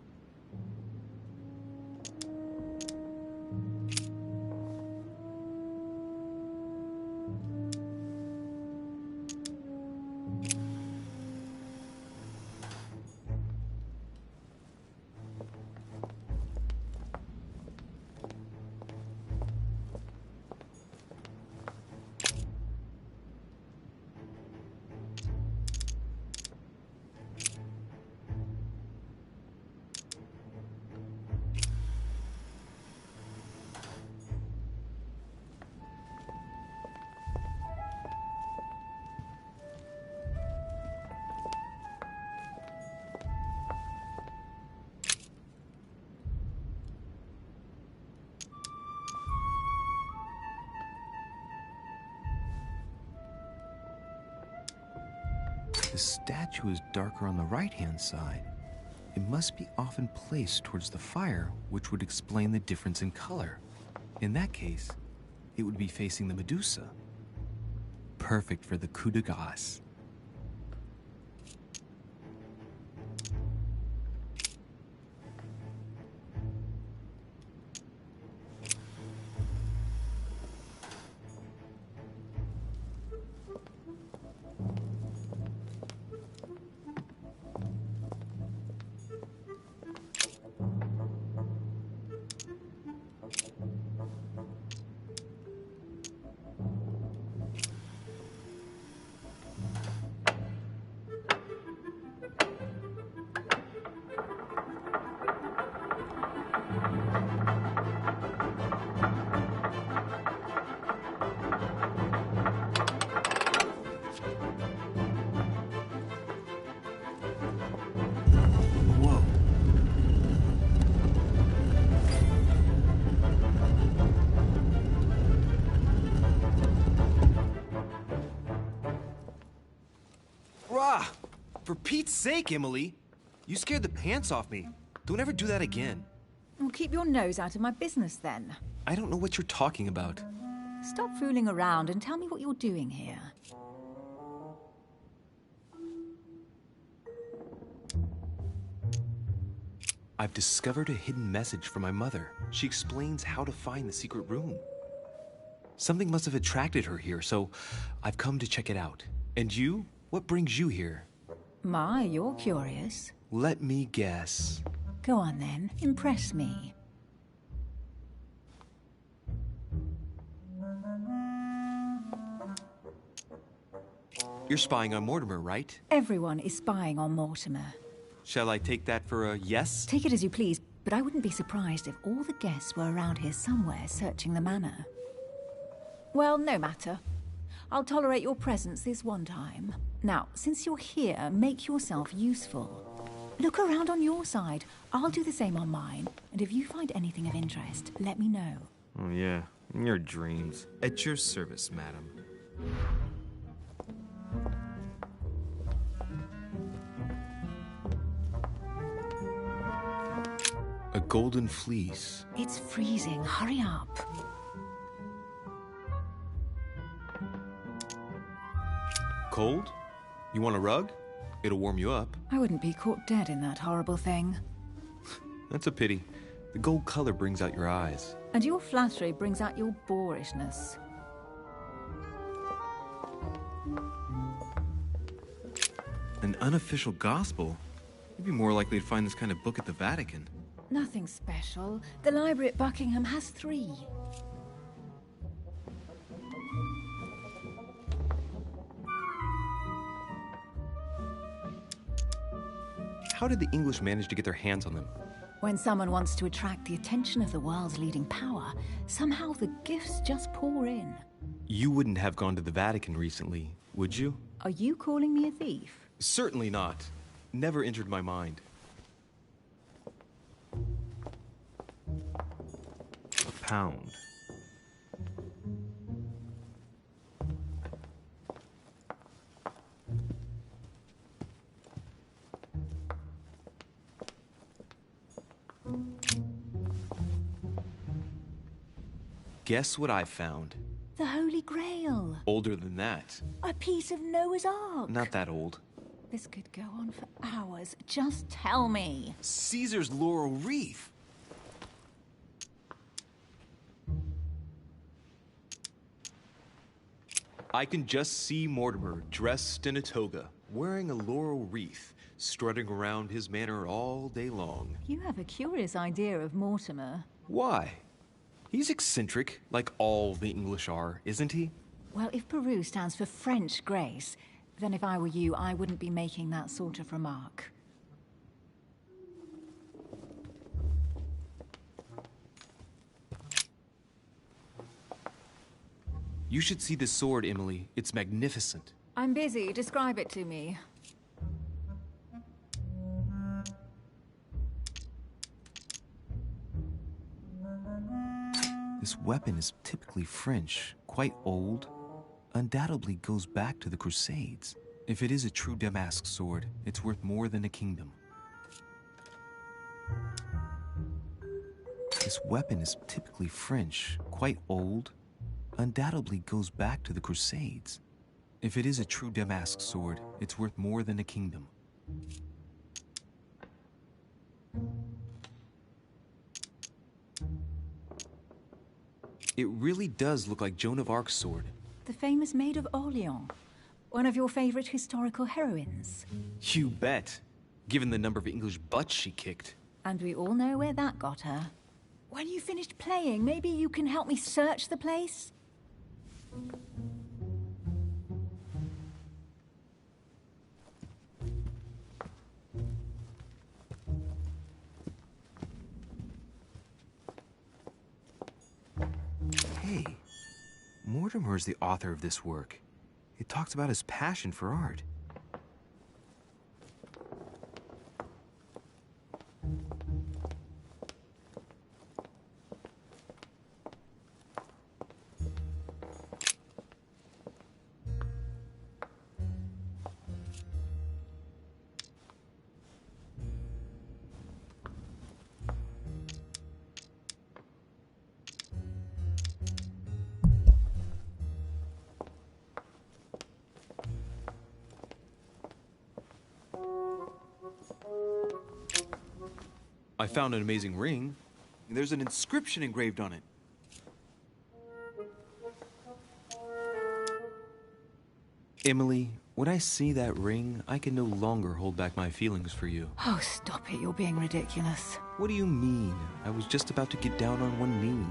The statue is darker on the right-hand side. It must be often placed towards the fire, which would explain the difference in color. In that case, it would be facing the Medusa. Perfect for the coup de grace. For Pete's sake, Emily! You scared the pants off me. Don't ever do that again. Well, keep your nose out of my business, then. I don't know what you're talking about. Stop fooling around and tell me what you're doing here. I've discovered a hidden message from my mother. She explains how to find the secret room. Something must have attracted her here, so I've come to check it out. And you? What brings you here? My, you're curious. Let me guess. Go on then, impress me. You're spying on Mortimer, right? Everyone is spying on Mortimer. Shall I take that for a yes? Take it as you please, but I wouldn't be surprised if all the guests were around here somewhere searching the manor. Well, no matter. I'll tolerate your presence this one time. Now, since you're here, make yourself useful. Look around on your side. I'll do the same on mine. And if you find anything of interest, let me know. Oh, yeah. In your dreams. At your service, madam. A golden fleece. It's freezing. Hurry up. Cold? You want a rug? It'll warm you up. I wouldn't be caught dead in that horrible thing. That's a pity. The gold color brings out your eyes. And your flattery brings out your boorishness. An unofficial gospel? You'd be more likely to find this kind of book at the Vatican. Nothing special. The library at Buckingham has 3. How did the English manage to get their hands on them? When someone wants to attract the attention of the world's leading power, somehow the gifts just pour in. You wouldn't have gone to the Vatican recently, would you? Are you calling me a thief? Certainly not. Never entered my mind. A pound. Guess what I found? The Holy Grail. Older than that. A piece of Noah's Ark. Not that old. This could go on for hours. Just tell me. Caesar's laurel wreath. I can just see Mortimer dressed in a toga, wearing a laurel wreath, strutting around his manor all day long. You have a curious idea of Mortimer. Why? He's eccentric, like all the English are, isn't he? Well, if Peru stands for French grace, then if I were you, I wouldn't be making that sort of remark. You should see this sword, Emily. It's magnificent. I'm busy. Describe it to me. This weapon is typically French, quite old, undoubtedly goes back to the Crusades. If it is a true Damask sword, it's worth more than a kingdom. This weapon is typically French, quite old, undoubtedly goes back to the Crusades. If it is a true Damask sword, it's worth more than a kingdom. It really does look like Joan of Arc's sword. The famous Maid of Orleans. One of your favorite historical heroines. You bet. Given the number of English butts she kicked. And we all know where that got her. When you finished playing, maybe you can help me search the place? Hey, Mortimer is the author of this work. It talks about his passion for art. I found an amazing ring. There's an inscription engraved on it. Emily, when I see that ring, I can no longer hold back my feelings for you. Oh, stop it. You're being ridiculous. What do you mean? I was just about to get down on one knee.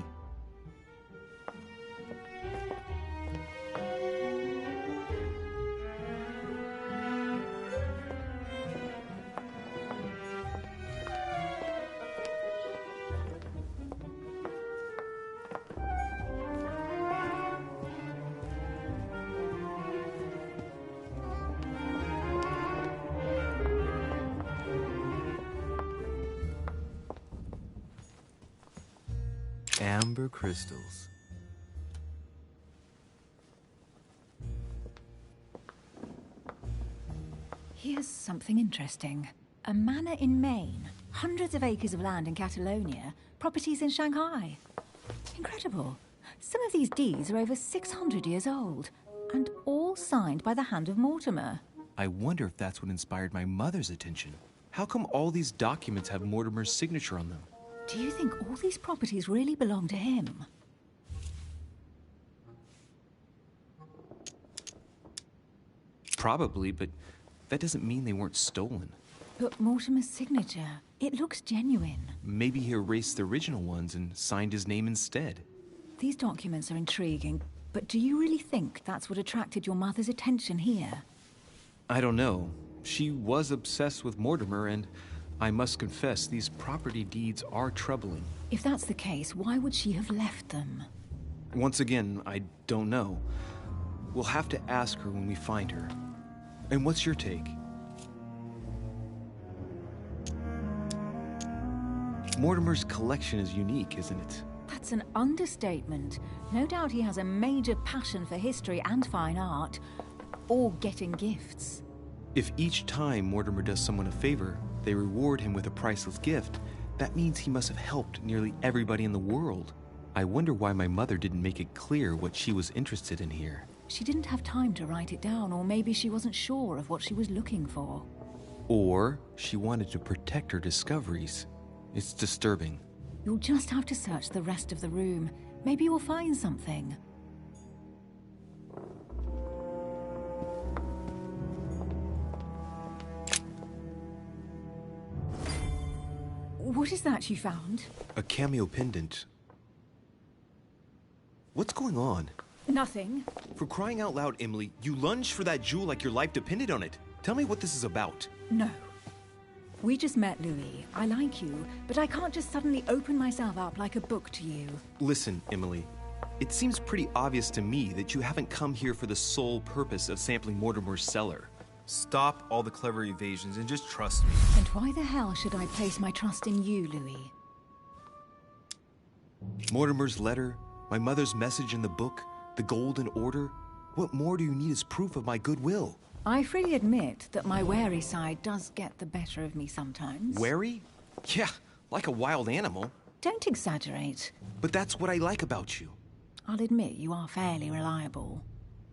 Amber crystals. Here's something interesting. A manor in Maine, hundreds of acres of land in Catalonia, properties in Shanghai. Incredible. Some of these deeds are over 600 years old, and all signed by the hand of Mortimer. I wonder if that's what inspired my mother's attention. How come all these documents have Mortimer's signature on them? Do you think all these properties really belong to him? Probably, but that doesn't mean they weren't stolen. But Mortimer's signature, it looks genuine. Maybe he erased the original ones and signed his name instead. These documents are intriguing, but do you really think that's what attracted your mother's attention here? I don't know. She was obsessed with Mortimer, and I must confess, these property deeds are troubling. If that's the case, why would she have left them? Once again, I don't know. We'll have to ask her when we find her. And what's your take? Mortimer's collection is unique, isn't it? That's an understatement. No doubt he has a major passion for history and fine art, or getting gifts. If each time Mortimer does someone a favor, they reward him with a priceless gift, that means he must have helped nearly everybody in the world. I wonder why my mother didn't make it clear what she was interested in here. She didn't have time to write it down, or maybe she wasn't sure of what she was looking for. Or she wanted to protect her discoveries. It's disturbing. You'll just have to search the rest of the room. Maybe you'll find something. What is that you found? A cameo pendant. What's going on? Nothing. For crying out loud, Emily, you lunged for that jewel like your life depended on it. Tell me what this is about. No. We just met, Louis. I like you, but I can't just suddenly open myself up like a book to you. Listen, Emily. It seems pretty obvious to me that you haven't come here for the sole purpose of sampling Mortimer's cellar. Stop all the clever evasions and just trust me. And why the hell should I place my trust in you, Louis? Mortimer's letter, my mother's message in the book, the Golden Order. What more do you need as proof of my goodwill? I freely admit that my wary side does get the better of me sometimes. Wary? Yeah, like a wild animal. Don't exaggerate. But that's what I like about you. I'll admit you are fairly reliable.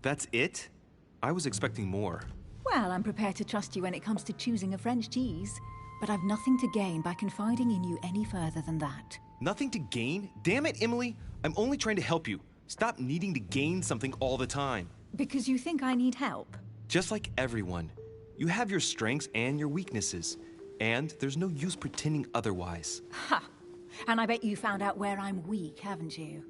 That's it? I was expecting more. Well, I'm prepared to trust you when it comes to choosing a French cheese. But I've nothing to gain by confiding in you any further than that. Nothing to gain? Damn it, Emily! I'm only trying to help you. Stop needing to gain something all the time. Because you think I need help? Just like everyone. You have your strengths and your weaknesses. And there's no use pretending otherwise. Ha! And I bet you found out where I'm weak, haven't you?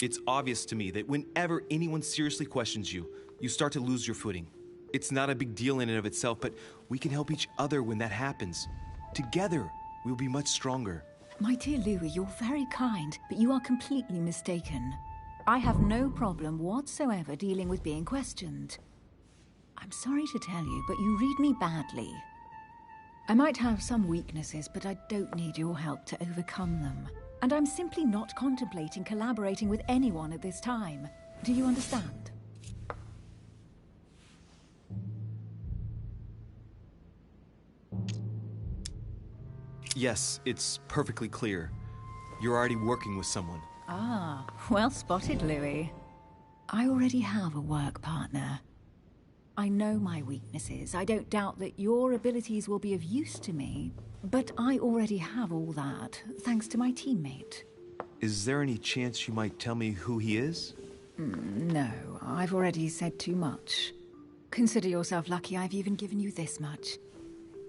It's obvious to me that whenever anyone seriously questions you, you start to lose your footing. It's not a big deal in and of itself, but we can help each other when that happens. Together, we'll be much stronger. My dear Louis, you're very kind, but you are completely mistaken. I have no problem whatsoever dealing with being questioned. I'm sorry to tell you, but you read me badly. I might have some weaknesses, but I don't need your help to overcome them. And I'm simply not contemplating collaborating with anyone at this time. Do you understand? Yes, it's perfectly clear. You're already working with someone. Ah, well spotted, Louis. I already have a work partner. I know my weaknesses. I don't doubt that your abilities will be of use to me. But I already have all that, thanks to my teammate. Is there any chance you might tell me who he is? No, I've already said too much. Consider yourself lucky I've even given you this much.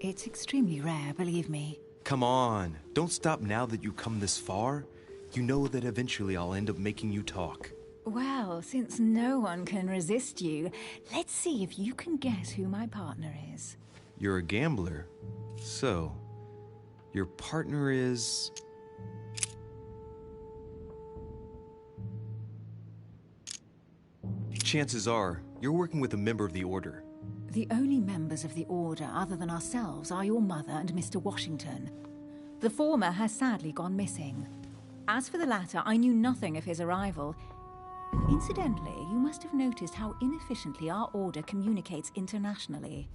It's extremely rare, believe me. Come on, don't stop now that you've come this far. You know that eventually I'll end up making you talk. Well, since no one can resist you, let's see if you can guess who my partner is. You're a gambler. So, your partner is... Chances are, you're working with a member of the Order. The only members of the Order other than ourselves are your mother and Mr. Washington. The former has sadly gone missing. As for the latter, I knew nothing of his arrival. Incidentally, you must have noticed how inefficiently our Order communicates internationally.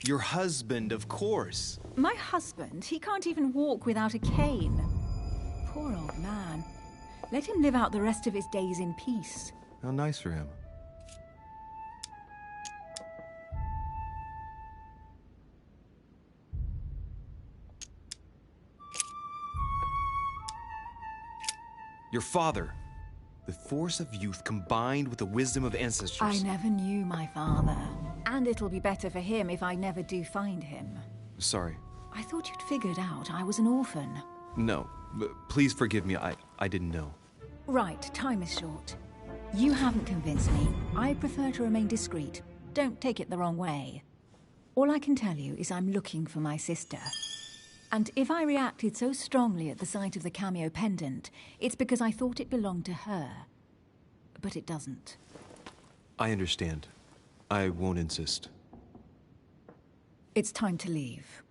Your husband, of course. My husband? He can't even walk without a cane. Poor old man. Let him live out the rest of his days in peace. How nice for him. Your father. The force of youth combined with the wisdom of ancestors. I never knew my father. And it'll be better for him if I never do find him. Sorry. I thought you'd figured out I was an orphan. No. Please forgive me. I didn't know. Right, time is short. You haven't convinced me. I prefer to remain discreet. Don't take it the wrong way. All I can tell you is I'm looking for my sister. And if I reacted so strongly at the sight of the cameo pendant, it's because I thought it belonged to her. But it doesn't. I understand. I won't insist. It's time to leave.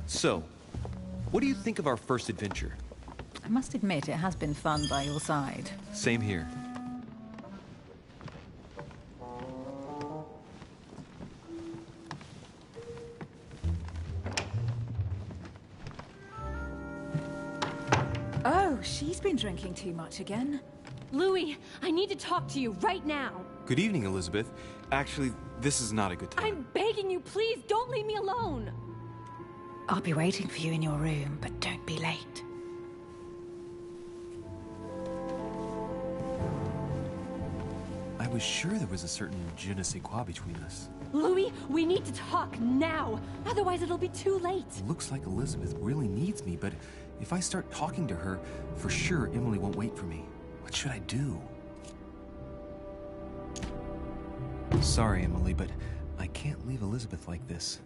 So, what do you think of our first adventure? I must admit, it has been fun by your side. Same here. Oh, she's been drinking too much again. Louis, I need to talk to you right now. Good evening, Elizabeth. Actually, this is not a good time. I'm begging you, please, don't leave me alone. I'll be waiting for you in your room, but don't be late. I was sure there was a certain je ne sais quoi between us. Louis, we need to talk now. Otherwise, it'll be too late. Looks like Elizabeth really needs me, but if I start talking to her, for sure Emily won't wait for me. What should I do? Sorry, Emily, but I can't leave Elizabeth like this.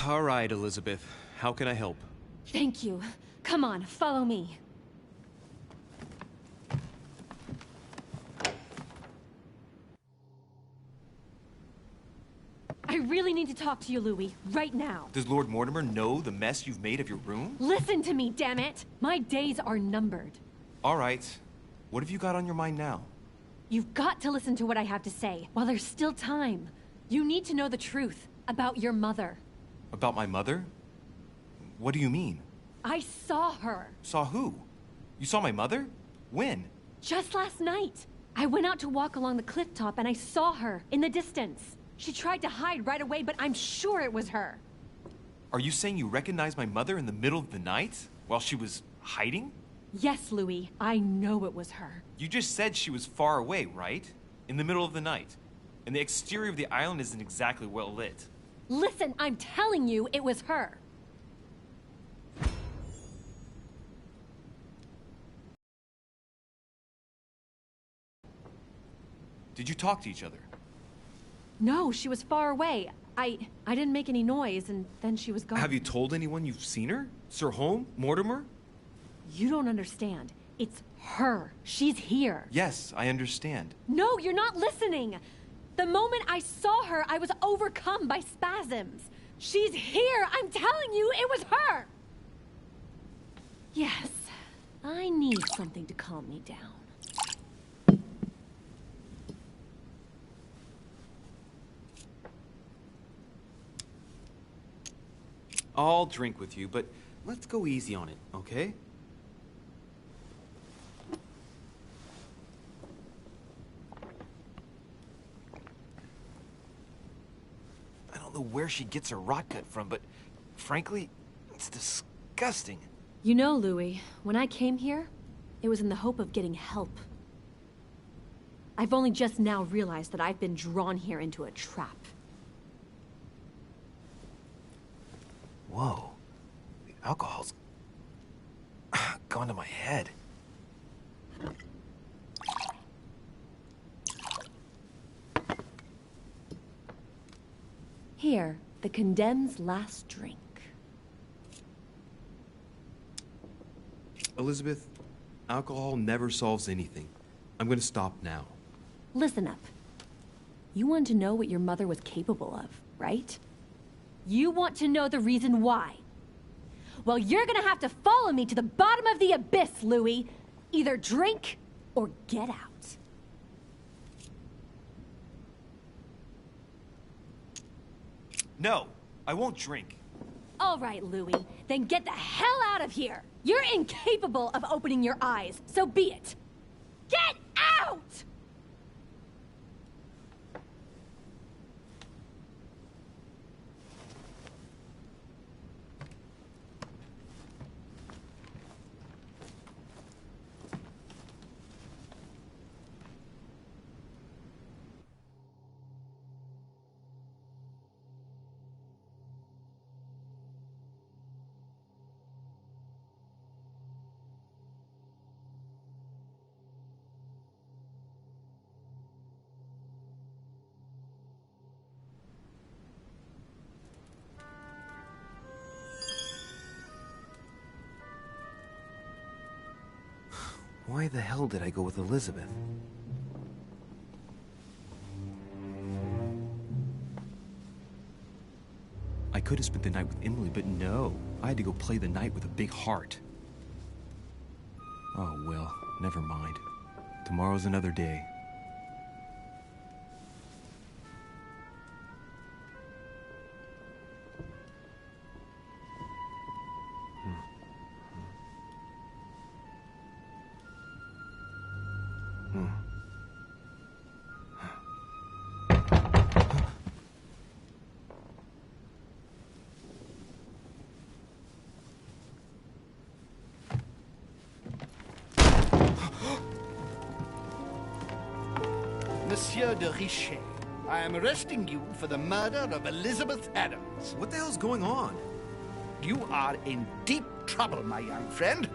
All right, Elizabeth. How can I help? Thank you. Come on, follow me. I really need to talk to you, Louis, right now. Does Lord Mortimer know the mess you've made of your room? Listen to me, damn it! My days are numbered. All right. What have you got on your mind now? You've got to listen to what I have to say while there's still time. You need to know the truth about your mother. About my mother? What do you mean? I saw her. Saw who? You saw my mother? When? Just last night. I went out to walk along the cliff top and I saw her in the distance. She tried to hide right away, but I'm sure it was her. Are you saying you recognized my mother in the middle of the night while she was hiding? Yes, Louis. I know it was her. You just said she was far away, right? In the middle of the night. And the exterior of the island isn't exactly well lit. Listen, I'm telling you it was her. Did you talk to each other? No, she was far away. I didn't make any noise, and then she was gone. Have you told anyone you've seen her? Sir Holm? Mortimer? You don't understand. It's her. She's here. Yes, I understand. No, you're not listening. The moment I saw her, I was overcome by spasms. She's here. I'm telling you, it was her. Yes, I need something to calm me down. I'll drink with you, but let's go easy on it, okay? I don't know where she gets her rot gut from, but frankly, it's disgusting. You know, Louis, when I came here, it was in the hope of getting help. I've only just now realized that I've been drawn here into a trap. Whoa. The alcohol's gone to my head. Here, the condemned's last drink. Elizabeth, alcohol never solves anything. I'm gonna stop now. Listen up. You want to know what your mother was capable of, right? You want to know the reason why. Well, you're gonna have to follow me to the bottom of the abyss, Louis. Either drink or get out. No, I won't drink. All right, Louis, then get the hell out of here. You're incapable of opening your eyes, so be it. Get out! Why the hell did I go with Elizabeth? I could have spent the night with Emily, but no. I had to go play the night with a big heart. Oh, well, never mind. Tomorrow's another day. Monsieur de Richet, I am arresting you for the murder of Elizabeth Adams. What the hell's going on? You are in deep trouble, my young friend.